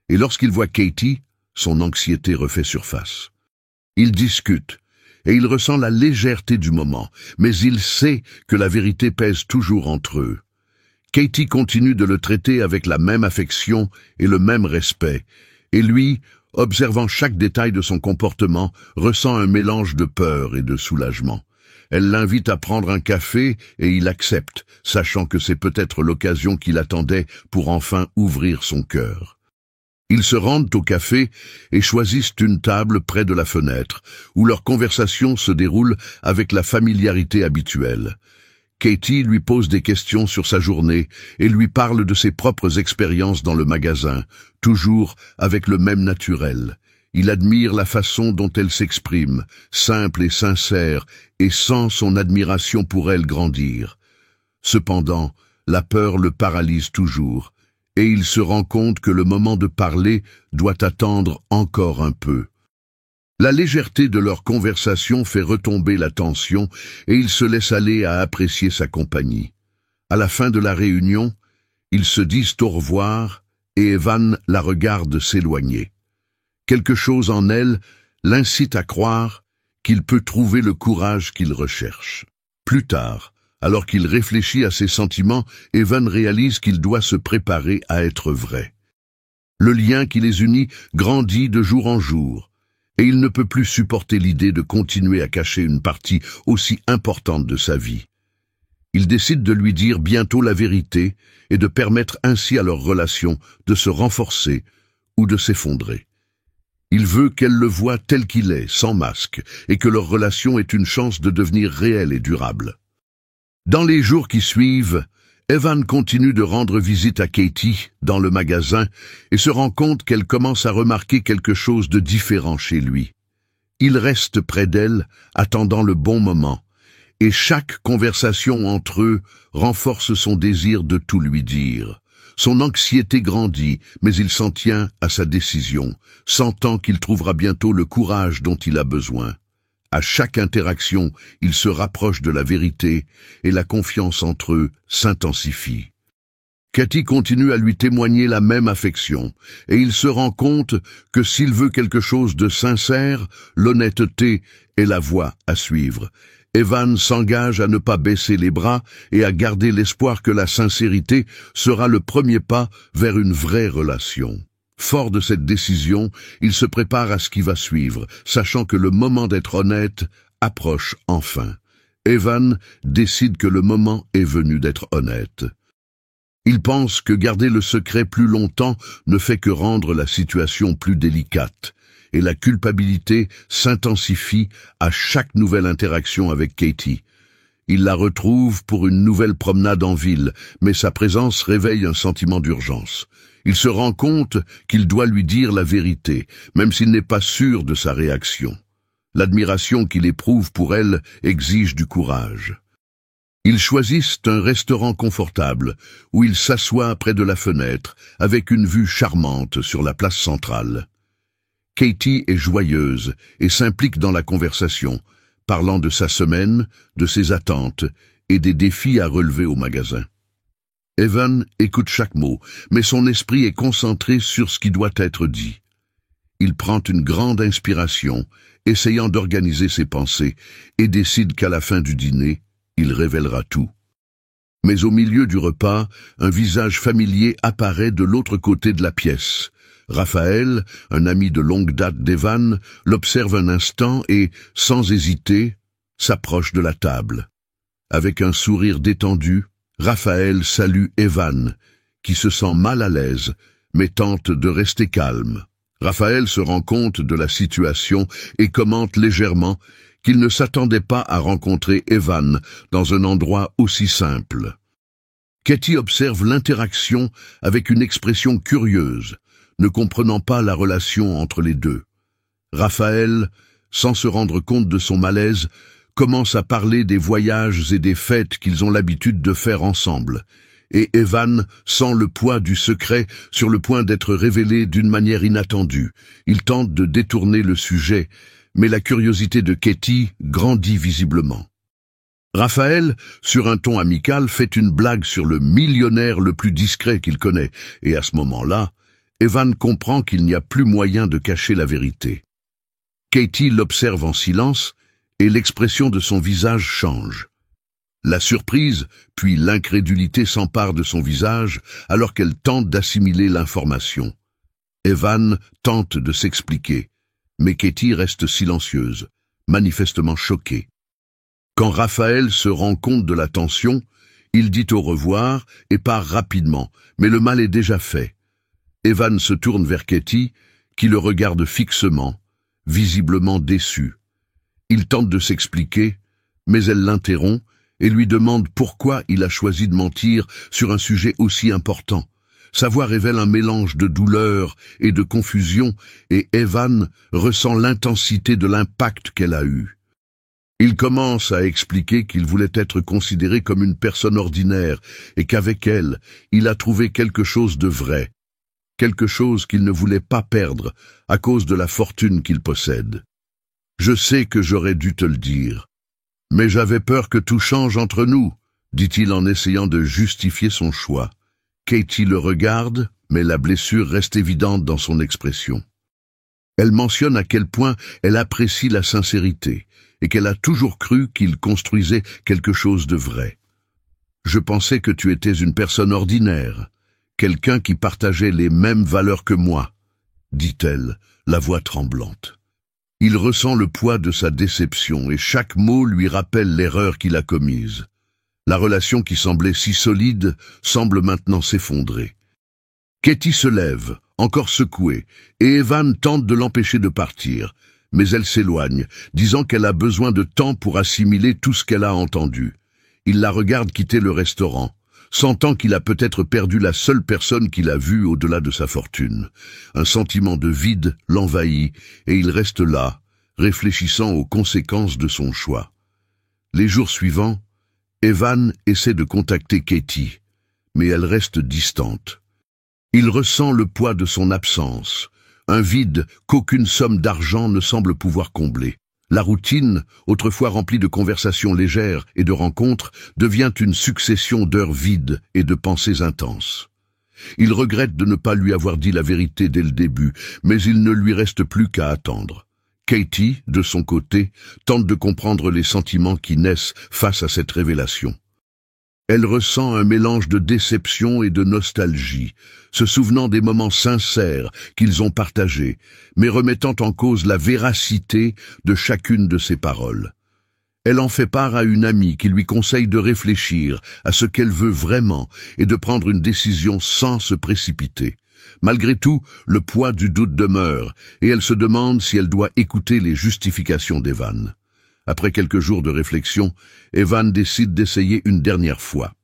et lorsqu'il voit Katie, son anxiété refait surface. Ils discutent et il ressent la légèreté du moment, mais il sait que la vérité pèse toujours entre eux. Katie continue de le traiter avec la même affection et le même respect, et lui, observant chaque détail de son comportement, ressent un mélange de peur et de soulagement. Elle l'invite à prendre un café et il accepte, sachant que c'est peut-être l'occasion qu'il attendait pour enfin ouvrir son cœur. Ils se rendent au café et choisissent une table près de la fenêtre, où leur conversation se déroule avec la familiarité habituelle. Katie lui pose des questions sur sa journée et lui parle de ses propres expériences dans le magasin, toujours avec le même naturel. Il admire la façon dont elle s'exprime, simple et sincère, et sent son admiration pour elle grandir. Cependant, la peur le paralyse toujours, et il se rend compte que le moment de parler doit attendre encore un peu. La légèreté de leur conversation fait retomber la tension et il se laisse aller à apprécier sa compagnie. À la fin de la réunion, ils se disent au revoir et Evan la regarde s'éloigner. Quelque chose en elle l'incite à croire qu'il peut trouver le courage qu'il recherche. Plus tard, alors qu'il réfléchit à ses sentiments, Evan réalise qu'il doit se préparer à être vrai. Le lien qui les unit grandit de jour en jour, et il ne peut plus supporter l'idée de continuer à cacher une partie aussi importante de sa vie. Il décide de lui dire bientôt la vérité et de permettre ainsi à leur relation de se renforcer, ou de s'effondrer. Il veut qu'elle le voie tel qu'il est, sans masque, et que leur relation ait une chance de devenir réelle et durable. Dans les jours qui suivent, Evan continue de rendre visite à Katie dans le magasin et se rend compte qu'elle commence à remarquer quelque chose de différent chez lui. Il reste près d'elle, attendant le bon moment, et chaque conversation entre eux renforce son désir de tout lui dire. Son anxiété grandit, mais il s'en tient à sa décision, sentant qu'il trouvera bientôt le courage dont il a besoin. À chaque interaction, il se rapproche de la vérité et la confiance entre eux s'intensifie. Katie continue à lui témoigner la même affection, et il se rend compte que s'il veut quelque chose de sincère, l'honnêteté est la voie à suivre. Evan s'engage à ne pas baisser les bras et à garder l'espoir que la sincérité sera le premier pas vers une vraie relation. Fort de cette décision, il se prépare à ce qui va suivre, sachant que le moment d'être honnête approche enfin. Evan décide que le moment est venu d'être honnête. Il pense que garder le secret plus longtemps ne fait que rendre la situation plus délicate, et la culpabilité s'intensifie à chaque nouvelle interaction avec Katie. Il la retrouve pour une nouvelle promenade en ville, mais sa présence réveille un sentiment d'urgence. Il se rend compte qu'il doit lui dire la vérité, même s'il n'est pas sûr de sa réaction. L'admiration qu'il éprouve pour elle exige du courage. Ils choisissent un restaurant confortable, où il s'assoit près de la fenêtre, avec une vue charmante sur la place centrale. Katie est joyeuse et s'implique dans la conversation, parlant de sa semaine, de ses attentes et des défis à relever au magasin. Evan écoute chaque mot, mais son esprit est concentré sur ce qui doit être dit. Il prend une grande inspiration, essayant d'organiser ses pensées, et décide qu'à la fin du dîner, il révélera tout. Mais au milieu du repas, un visage familier apparaît de l'autre côté de la pièce. Raphaël, un ami de longue date d'Evan, l'observe un instant et, sans hésiter, s'approche de la table. Avec un sourire détendu, Raphaël salue Evan, qui se sent mal à l'aise, mais tente de rester calme. Raphaël se rend compte de la situation et commente légèrement qu'il ne s'attendait pas à rencontrer Evan dans un endroit aussi simple. Katie observe l'interaction avec une expression curieuse, ne comprenant pas la relation entre les deux. Raphaël, sans se rendre compte de son malaise, commence à parler des voyages et des fêtes qu'ils ont l'habitude de faire ensemble, et Evan sent le poids du secret sur le point d'être révélé d'une manière inattendue. Il tente de détourner le sujet, mais la curiosité de Katie grandit visiblement. Raphaël, sur un ton amical, fait une blague sur le millionnaire le plus discret qu'il connaît, et à ce moment-là, Evan comprend qu'il n'y a plus moyen de cacher la vérité. Katie l'observe en silence, et l'expression de son visage change. La surprise, puis l'incrédulité s'emparent de son visage alors qu'elle tente d'assimiler l'information. Evan tente de s'expliquer, mais Katie reste silencieuse, manifestement choquée. Quand Raphaël se rend compte de la tension, il dit au revoir et part rapidement, mais le mal est déjà fait. Evan se tourne vers Katie, qui le regarde fixement, visiblement déçue. Il tente de s'expliquer, mais elle l'interrompt et lui demande pourquoi il a choisi de mentir sur un sujet aussi important. Sa voix révèle un mélange de douleur et de confusion, et Evan ressent l'intensité de l'impact qu'elle a eu. Il commence à expliquer qu'il voulait être considéré comme une personne ordinaire et qu'avec elle, il a trouvé quelque chose de vrai, quelque chose qu'il ne voulait pas perdre à cause de la fortune qu'il possède. « Je sais que j'aurais dû te le dire, mais j'avais peur que tout change entre nous, » dit-il en essayant de justifier son choix. Katie le regarde, mais la blessure reste évidente dans son expression. Elle mentionne à quel point elle apprécie la sincérité et qu'elle a toujours cru qu'il construisait quelque chose de vrai. « Je pensais que tu étais une personne ordinaire, quelqu'un qui partageait les mêmes valeurs que moi, » dit-elle, la voix tremblante. Il ressent le poids de sa déception et chaque mot lui rappelle l'erreur qu'il a commise. La relation qui semblait si solide semble maintenant s'effondrer. Katie se lève, encore secouée, et Evan tente de l'empêcher de partir, mais elle s'éloigne, disant qu'elle a besoin de temps pour assimiler tout ce qu'elle a entendu. Il la regarde quitter le restaurant, sentant qu'il a peut-être perdu la seule personne qu'il a vue au-delà de sa fortune. Un sentiment de vide l'envahit, et il reste là, réfléchissant aux conséquences de son choix. Les jours suivants, Evan essaie de contacter Katie, mais elle reste distante. Il ressent le poids de son absence, un vide qu'aucune somme d'argent ne semble pouvoir combler. La routine, autrefois remplie de conversations légères et de rencontres, devient une succession d'heures vides et de pensées intenses. Il regrette de ne pas lui avoir dit la vérité dès le début, mais il ne lui reste plus qu'à attendre. Katie, de son côté, tente de comprendre les sentiments qui naissent face à cette révélation. Elle ressent un mélange de déception et de nostalgie, se souvenant des moments sincères qu'ils ont partagés, mais remettant en cause la véracité de chacune de ses paroles. Elle en fait part à une amie qui lui conseille de réfléchir à ce qu'elle veut vraiment et de prendre une décision sans se précipiter. Malgré tout, le poids du doute demeure, et elle se demande si elle doit écouter les justifications d'Evan. Après quelques jours de réflexion, Evan décide d'essayer une dernière fois.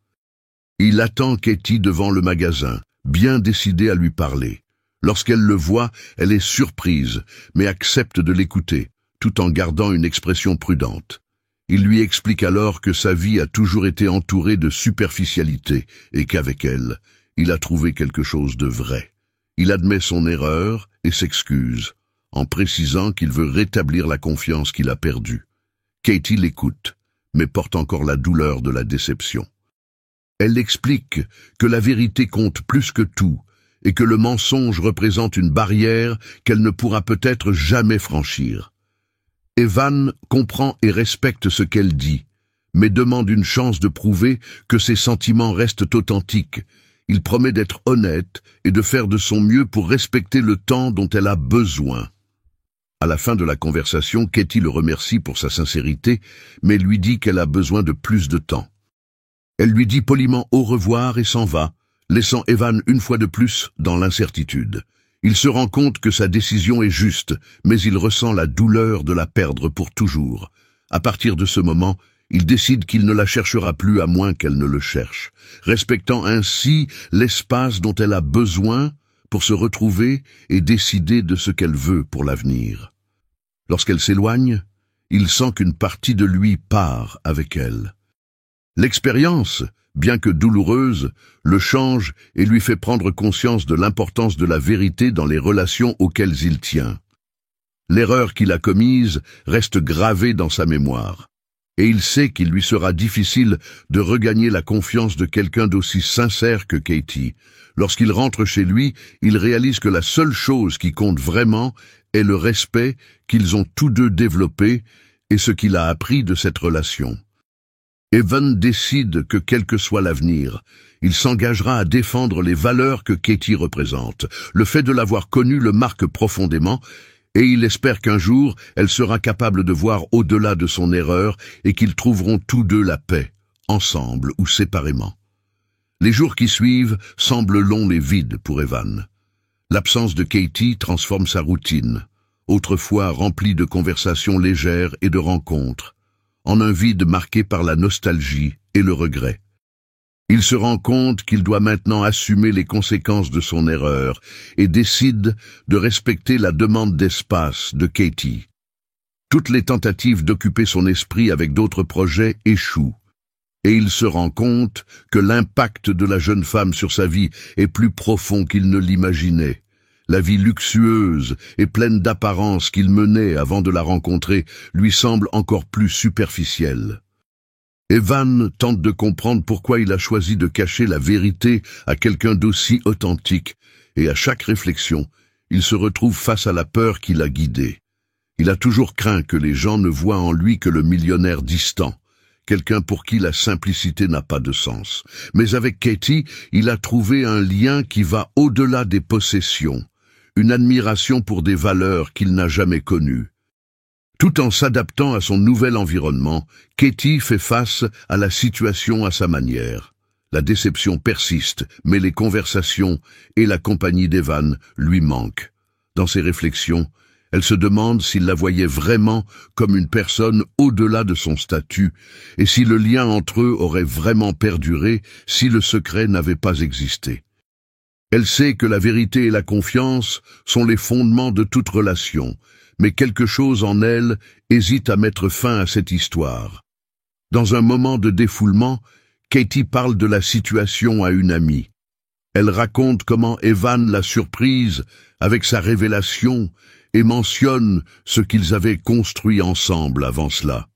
Il attend Katie devant le magasin, bien décidée à lui parler. Lorsqu'elle le voit, elle est surprise, mais accepte de l'écouter, tout en gardant une expression prudente. Il lui explique alors que sa vie a toujours été entourée de superficialité et qu'avec elle, il a trouvé quelque chose de vrai. Il admet son erreur et s'excuse, en précisant qu'il veut rétablir la confiance qu'il a perdue. Katie l'écoute, mais porte encore la douleur de la déception. Elle explique que la vérité compte plus que tout et que le mensonge représente une barrière qu'elle ne pourra peut-être jamais franchir. Evan comprend et respecte ce qu'elle dit, mais demande une chance de prouver que ses sentiments restent authentiques. Il promet d'être honnête et de faire de son mieux pour respecter le temps dont elle a besoin. À la fin de la conversation, Katie le remercie pour sa sincérité, mais lui dit qu'elle a besoin de plus de temps. Elle lui dit poliment au revoir et s'en va, laissant Evan une fois de plus dans l'incertitude. Il se rend compte que sa décision est juste, mais il ressent la douleur de la perdre pour toujours. À partir de ce moment, il décide qu'il ne la cherchera plus à moins qu'elle ne le cherche, respectant ainsi l'espace dont elle a besoin pour se retrouver et décider de ce qu'elle veut pour l'avenir. Lorsqu'elle s'éloigne, il sent qu'une partie de lui part avec elle. L'expérience, bien que douloureuse, le change et lui fait prendre conscience de l'importance de la vérité dans les relations auxquelles il tient. L'erreur qu'il a commise reste gravée dans sa mémoire, et il sait qu'il lui sera difficile de regagner la confiance de quelqu'un d'aussi sincère que Katie. Lorsqu'il rentre chez lui, il réalise que la seule chose qui compte vraiment est le respect qu'ils ont tous deux développé et ce qu'il a appris de cette relation. Evan décide que quel que soit l'avenir, il s'engagera à défendre les valeurs que Katie représente. Le fait de l'avoir connue le marque profondément, et il espère qu'un jour, elle sera capable de voir au-delà de son erreur et qu'ils trouveront tous deux la paix, ensemble ou séparément. Les jours qui suivent semblent longs et vides pour Evan. L'absence de Katie transforme sa routine, autrefois remplie de conversations légères et de rencontres, en un vide marqué par la nostalgie et le regret. Il se rend compte qu'il doit maintenant assumer les conséquences de son erreur et décide de respecter la demande d'espace de Katie. Toutes les tentatives d'occuper son esprit avec d'autres projets échouent, et il se rend compte que l'impact de la jeune femme sur sa vie est plus profond qu'il ne l'imaginait. La vie luxueuse et pleine d'apparence qu'il menait avant de la rencontrer lui semble encore plus superficielle. Evan tente de comprendre pourquoi il a choisi de cacher la vérité à quelqu'un d'aussi authentique, et à chaque réflexion, il se retrouve face à la peur qui l'a guidé. Il a toujours craint que les gens ne voient en lui que le millionnaire distant, quelqu'un pour qui la simplicité n'a pas de sens. Mais avec Katie, il a trouvé un lien qui va au-delà des possessions, une admiration pour des valeurs qu'il n'a jamais connues. Tout en s'adaptant à son nouvel environnement, Katie fait face à la situation à sa manière. La déception persiste, mais les conversations et la compagnie d'Evan lui manquent. Dans ses réflexions, elle se demande s'il la voyait vraiment comme une personne au-delà de son statut, et si le lien entre eux aurait vraiment perduré si le secret n'avait pas existé. Elle sait que la vérité et la confiance sont les fondements de toute relation, mais quelque chose en elle hésite à mettre fin à cette histoire. Dans un moment de défoulement, Katie parle de la situation à une amie. Elle raconte comment Evan l'a surprise avec sa révélation et mentionne ce qu'ils avaient construit ensemble avant cela.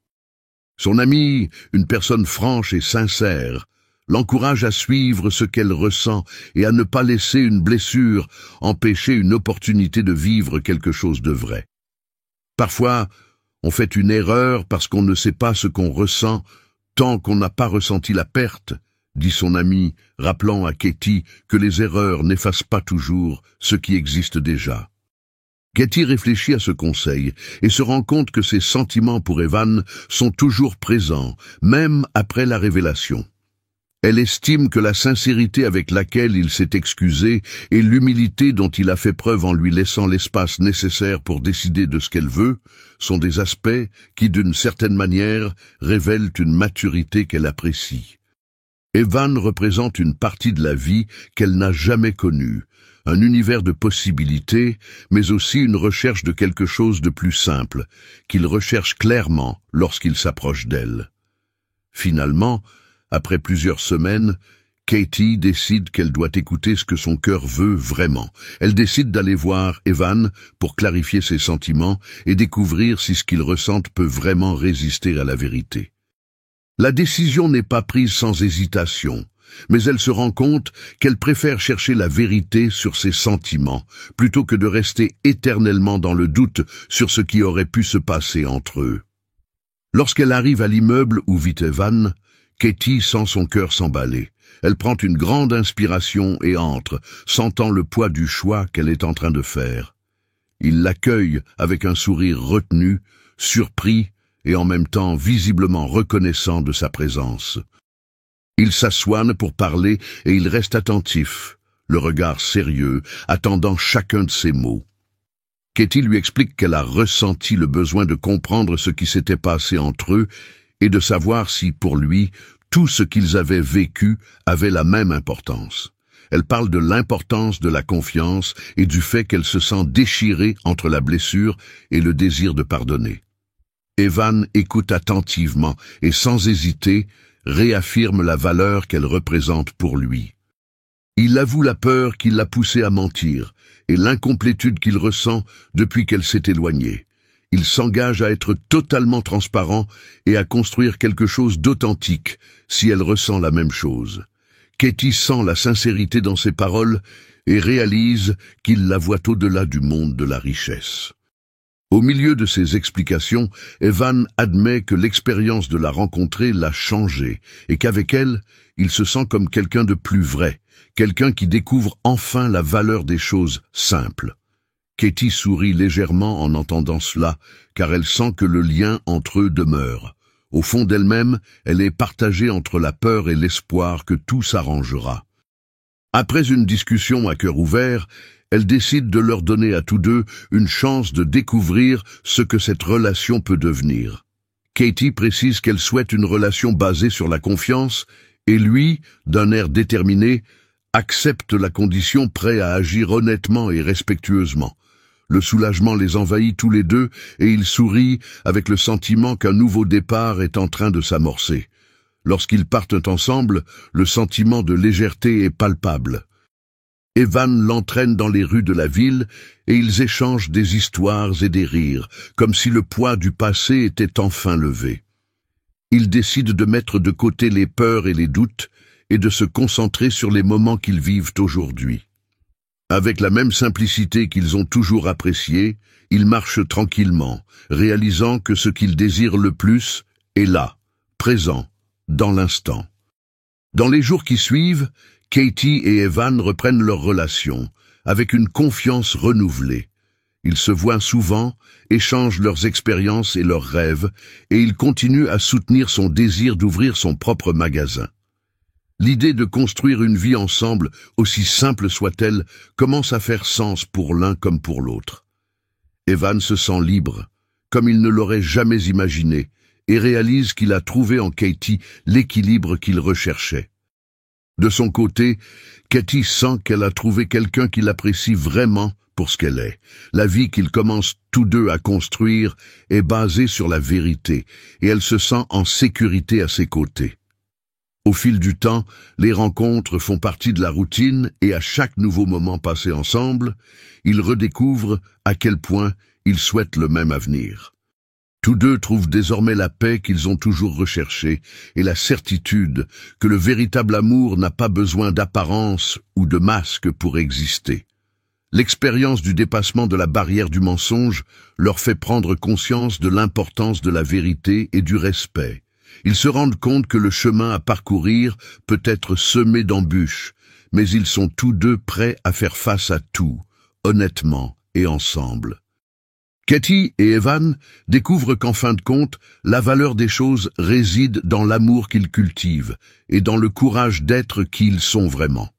Son amie, une personne franche et sincère, l'encourage à suivre ce qu'elle ressent et à ne pas laisser une blessure empêcher une opportunité de vivre quelque chose de vrai. Parfois, on fait une erreur parce qu'on ne sait pas ce qu'on ressent tant qu'on n'a pas ressenti la perte, dit son ami, rappelant à Katie que les erreurs n'effacent pas toujours ce qui existe déjà. Katie réfléchit à ce conseil et se rend compte que ses sentiments pour Evan sont toujours présents, même après la révélation. Elle estime que la sincérité avec laquelle il s'est excusé et l'humilité dont il a fait preuve en lui laissant l'espace nécessaire pour décider de ce qu'elle veut sont des aspects qui, d'une certaine manière, révèlent une maturité qu'elle apprécie. Evan représente une partie de la vie qu'elle n'a jamais connue, un univers de possibilités, mais aussi une recherche de quelque chose de plus simple, qu'il recherche clairement lorsqu'il s'approche d'elle. Finalement, après plusieurs semaines, Katie décide qu'elle doit écouter ce que son cœur veut vraiment. Elle décide d'aller voir Evan pour clarifier ses sentiments et découvrir si ce qu'il ressent peut vraiment résister à la vérité. La décision n'est pas prise sans hésitation, mais elle se rend compte qu'elle préfère chercher la vérité sur ses sentiments, plutôt que de rester éternellement dans le doute sur ce qui aurait pu se passer entre eux. Lorsqu'elle arrive à l'immeuble où vit Evan, Katie sent son cœur s'emballer. Elle prend une grande inspiration et entre, sentant le poids du choix qu'elle est en train de faire. Il l'accueille avec un sourire retenu, surpris et en même temps visiblement reconnaissant de sa présence. Ils s'assoient pour parler et il reste attentif, le regard sérieux, attendant chacun de ses mots. Katie lui explique qu'elle a ressenti le besoin de comprendre ce qui s'était passé entre eux et de savoir si, pour lui, tout ce qu'ils avaient vécu avait la même importance. Elle parle de l'importance de la confiance et du fait qu'elle se sent déchirée entre la blessure et le désir de pardonner. Evan écoute attentivement et sans hésiter, réaffirme la valeur qu'elle représente pour lui. Il avoue la peur qui l'a poussé à mentir et l'incomplétude qu'il ressent depuis qu'elle s'est éloignée. Il s'engage à être totalement transparent et à construire quelque chose d'authentique si elle ressent la même chose. Katie sent la sincérité dans ses paroles et réalise qu'il la voit au-delà du monde de la richesse. Au milieu de ses explications, Evan admet que l'expérience de la rencontrer l'a changé et qu'avec elle, il se sent comme quelqu'un de plus vrai, quelqu'un qui découvre enfin la valeur des choses simples. Katie sourit légèrement en entendant cela, car elle sent que le lien entre eux demeure. Au fond d'elle-même, elle est partagée entre la peur et l'espoir que tout s'arrangera. Après une discussion à cœur ouvert, elle décide de leur donner à tous deux une chance de découvrir ce que cette relation peut devenir. Katie précise qu'elle souhaite une relation basée sur la confiance, et lui, d'un air déterminé, accepte la condition, prêt à agir honnêtement et respectueusement. Le soulagement les envahit tous les deux et ils sourient avec le sentiment qu'un nouveau départ est en train de s'amorcer. Lorsqu'ils partent ensemble, le sentiment de légèreté est palpable. Evan l'entraîne dans les rues de la ville et ils échangent des histoires et des rires, comme si le poids du passé était enfin levé. Ils décident de mettre de côté les peurs et les doutes et de se concentrer sur les moments qu'ils vivent aujourd'hui. Avec la même simplicité qu'ils ont toujours appréciée, ils marchent tranquillement, réalisant que ce qu'ils désirent le plus est là, présent, dans l'instant. Dans les jours qui suivent, Katie et Evan reprennent leur relation, avec une confiance renouvelée. Ils se voient souvent, échangent leurs expériences et leurs rêves, et ils continuent à soutenir son désir d'ouvrir son propre magasin. L'idée de construire une vie ensemble, aussi simple soit-elle, commence à faire sens pour l'un comme pour l'autre. Evan se sent libre, comme il ne l'aurait jamais imaginé, et réalise qu'il a trouvé en Katie l'équilibre qu'il recherchait. De son côté, Katie sent qu'elle a trouvé quelqu'un qui l'apprécie vraiment pour ce qu'elle est. La vie qu'ils commencent tous deux à construire est basée sur la vérité, et elle se sent en sécurité à ses côtés. Au fil du temps, les rencontres font partie de la routine et à chaque nouveau moment passé ensemble, ils redécouvrent à quel point ils souhaitent le même avenir. Tous deux trouvent désormais la paix qu'ils ont toujours recherchée et la certitude que le véritable amour n'a pas besoin d'apparence ou de masque pour exister. L'expérience du dépassement de la barrière du mensonge leur fait prendre conscience de l'importance de la vérité et du respect. Ils se rendent compte que le chemin à parcourir peut être semé d'embûches, mais ils sont tous deux prêts à faire face à tout, honnêtement et ensemble. Katie et Evan découvrent qu'en fin de compte, la valeur des choses réside dans l'amour qu'ils cultivent et dans le courage d'être qui ils sont vraiment.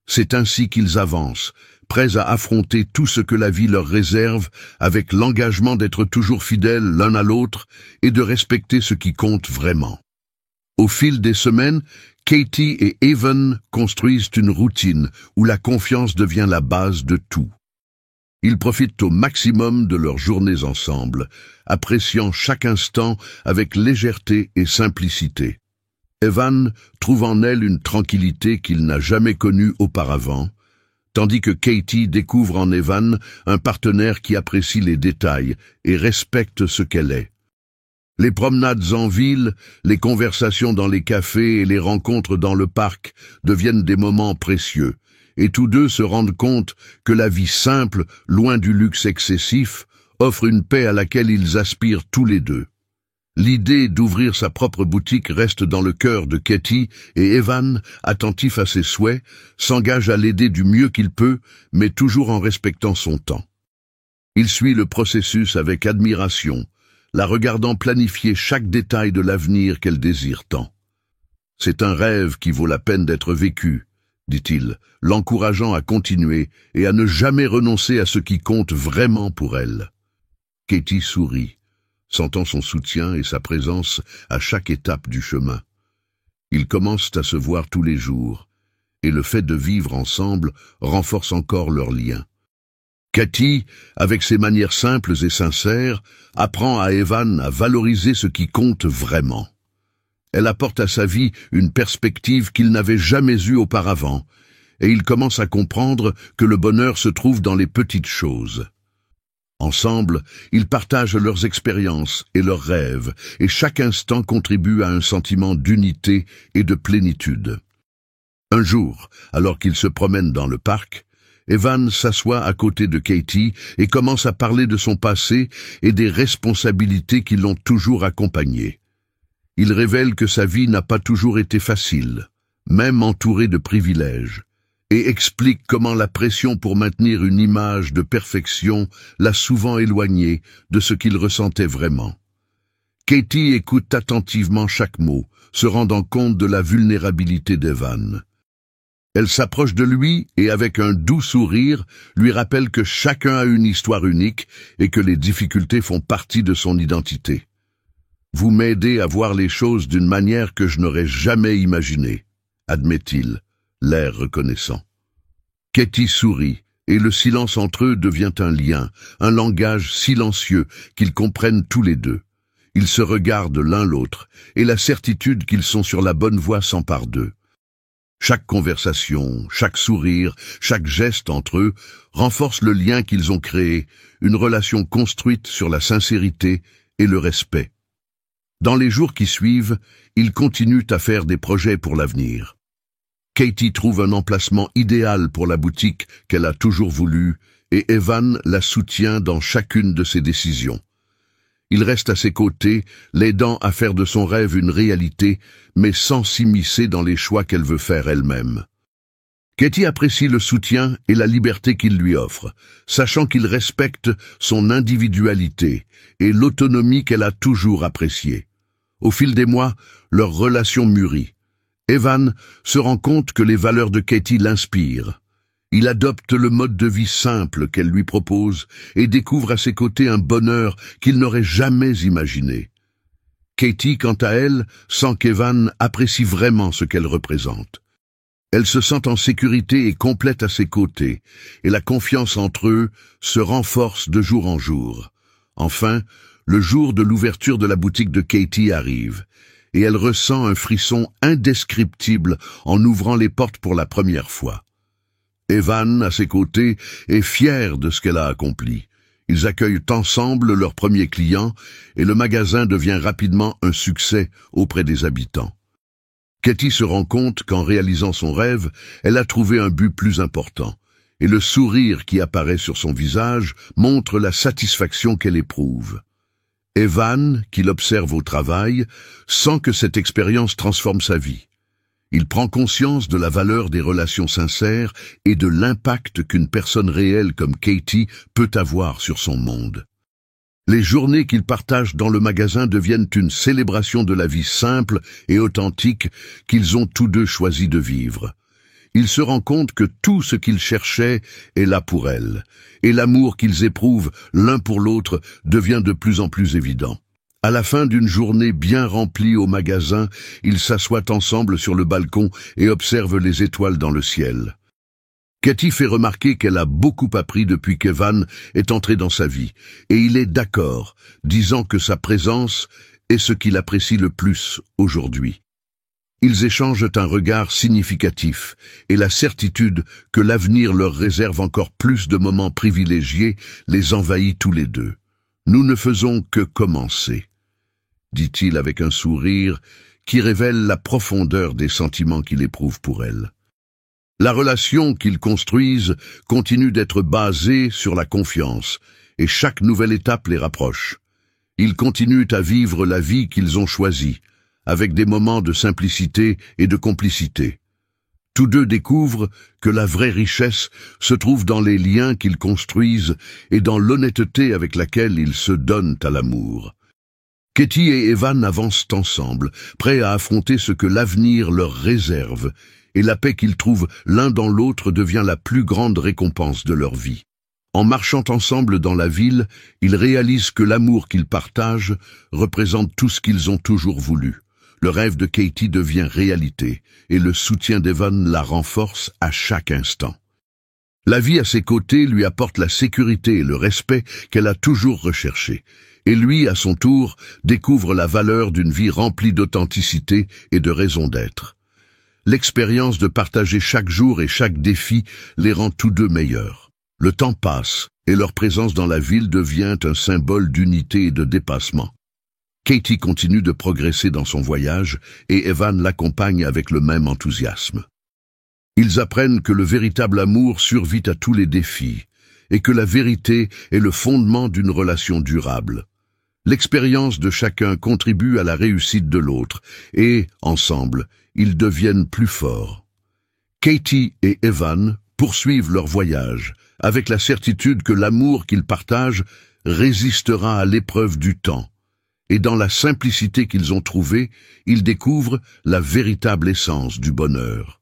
C'est ainsi qu'ils avancent, prêts à affronter tout ce que la vie leur réserve avec l'engagement d'être toujours fidèles l'un à l'autre et de respecter ce qui compte vraiment. Au fil des semaines, Katie et Evan construisent une routine où la confiance devient la base de tout. Ils profitent au maximum de leurs journées ensemble, appréciant chaque instant avec légèreté et simplicité. Evan trouve en elle une tranquillité qu'il n'a jamais connue auparavant, tandis que Katie découvre en Evan un partenaire qui apprécie les détails et respecte ce qu'elle est. Les promenades en ville, les conversations dans les cafés et les rencontres dans le parc deviennent des moments précieux, et tous deux se rendent compte que la vie simple, loin du luxe excessif, offre une paix à laquelle ils aspirent tous les deux. L'idée d'ouvrir sa propre boutique reste dans le cœur de Katie et Evan, attentif à ses souhaits, s'engage à l'aider du mieux qu'il peut, mais toujours en respectant son temps. Il suit le processus avec admiration, la regardant planifier chaque détail de l'avenir qu'elle désire tant. C'est un rêve qui vaut la peine d'être vécu, dit-il, l'encourageant à continuer et à ne jamais renoncer à ce qui compte vraiment pour elle. Katie sourit, sentant son soutien et sa présence à chaque étape du chemin. Ils commencent à se voir tous les jours, et le fait de vivre ensemble renforce encore leur lien. Katie, avec ses manières simples et sincères, apprend à Evan à valoriser ce qui compte vraiment. Elle apporte à sa vie une perspective qu'il n'avait jamais eue auparavant, et il commence à comprendre que le bonheur se trouve dans les petites choses. Ensemble, ils partagent leurs expériences et leurs rêves, et chaque instant contribue à un sentiment d'unité et de plénitude. Un jour, alors qu'ils se promènent dans le parc, Evan s'assoit à côté de Katie et commence à parler de son passé et des responsabilités qui l'ont toujours accompagné. Il révèle que sa vie n'a pas toujours été facile, même entourée de privilèges, et explique comment la pression pour maintenir une image de perfection l'a souvent éloigné de ce qu'il ressentait vraiment. Katie écoute attentivement chaque mot, se rendant compte de la vulnérabilité d'Evan. Elle s'approche de lui et avec un doux sourire lui rappelle que chacun a une histoire unique et que les difficultés font partie de son identité. « Vous m'aidez à voir les choses d'une manière que je n'aurais jamais imaginée », admet-il, l'air reconnaissant. Katie sourit, et le silence entre eux devient un lien, un langage silencieux qu'ils comprennent tous les deux. Ils se regardent l'un l'autre, et la certitude qu'ils sont sur la bonne voie s'empare d'eux. Chaque conversation, chaque sourire, chaque geste entre eux renforce le lien qu'ils ont créé, une relation construite sur la sincérité et le respect. Dans les jours qui suivent, ils continuent à faire des projets pour l'avenir. Katie trouve un emplacement idéal pour la boutique qu'elle a toujours voulu et Evan la soutient dans chacune de ses décisions. Il reste à ses côtés, l'aidant à faire de son rêve une réalité, mais sans s'immiscer dans les choix qu'elle veut faire elle-même. Katie apprécie le soutien et la liberté qu'il lui offre, sachant qu'il respecte son individualité et l'autonomie qu'elle a toujours appréciée. Au fil des mois, leur relation mûrit. Evan se rend compte que les valeurs de Katie l'inspirent. Il adopte le mode de vie simple qu'elle lui propose et découvre à ses côtés un bonheur qu'il n'aurait jamais imaginé. Katie, quant à elle, sent qu'Evan apprécie vraiment ce qu'elle représente. Elle se sent en sécurité et complète à ses côtés, et la confiance entre eux se renforce de jour en jour. Enfin, le jour de l'ouverture de la boutique de Katie arrive, et elle ressent un frisson indescriptible en ouvrant les portes pour la première fois. Evan, à ses côtés, est fier de ce qu'elle a accompli. Ils accueillent ensemble leurs premiers clients et le magasin devient rapidement un succès auprès des habitants. Katie se rend compte qu'en réalisant son rêve, elle a trouvé un but plus important, et le sourire qui apparaît sur son visage montre la satisfaction qu'elle éprouve. Evan, qui l'observe au travail, sent que cette expérience transforme sa vie. Il prend conscience de la valeur des relations sincères et de l'impact qu'une personne réelle comme Katie peut avoir sur son monde. Les journées qu'ils partagent dans le magasin deviennent une célébration de la vie simple et authentique qu'ils ont tous deux choisi de vivre. Ils se rendent compte que tout ce qu'ils cherchaient est là pour elle, et l'amour qu'ils éprouvent l'un pour l'autre devient de plus en plus évident. À la fin d'une journée bien remplie au magasin, ils s'assoient ensemble sur le balcon et observent les étoiles dans le ciel. Katie fait remarquer qu'elle a beaucoup appris depuis qu'Evan est entré dans sa vie, et il est d'accord, disant que sa présence est ce qu'il apprécie le plus aujourd'hui. Ils échangent un regard significatif, et la certitude que l'avenir leur réserve encore plus de moments privilégiés les envahit tous les deux. « Nous ne faisons que commencer », dit-il avec un sourire qui révèle la profondeur des sentiments qu'il éprouve pour elle. La relation qu'ils construisent continue d'être basée sur la confiance, et chaque nouvelle étape les rapproche. Ils continuent à vivre la vie qu'ils ont choisie, avec des moments de simplicité et de complicité. Tous deux découvrent que la vraie richesse se trouve dans les liens qu'ils construisent et dans l'honnêteté avec laquelle ils se donnent à l'amour. Katie et Evan avancent ensemble, prêts à affronter ce que l'avenir leur réserve, et la paix qu'ils trouvent l'un dans l'autre devient la plus grande récompense de leur vie. En marchant ensemble dans la ville, ils réalisent que l'amour qu'ils partagent représente tout ce qu'ils ont toujours voulu. Le rêve de Katie devient réalité, et le soutien d'Evan la renforce à chaque instant. La vie à ses côtés lui apporte la sécurité et le respect qu'elle a toujours recherché, et lui, à son tour, découvre la valeur d'une vie remplie d'authenticité et de raison d'être. L'expérience de partager chaque jour et chaque défi les rend tous deux meilleurs. Le temps passe, et leur présence dans la ville devient un symbole d'unité et de dépassement. Katie continue de progresser dans son voyage, et Evan l'accompagne avec le même enthousiasme. Ils apprennent que le véritable amour survit à tous les défis, et que la vérité est le fondement d'une relation durable. L'expérience de chacun contribue à la réussite de l'autre, et, ensemble, ils deviennent plus forts. Katie et Evan poursuivent leur voyage, avec la certitude que l'amour qu'ils partagent résistera à l'épreuve du temps. Et dans la simplicité qu'ils ont trouvée, ils découvrent la véritable essence du bonheur.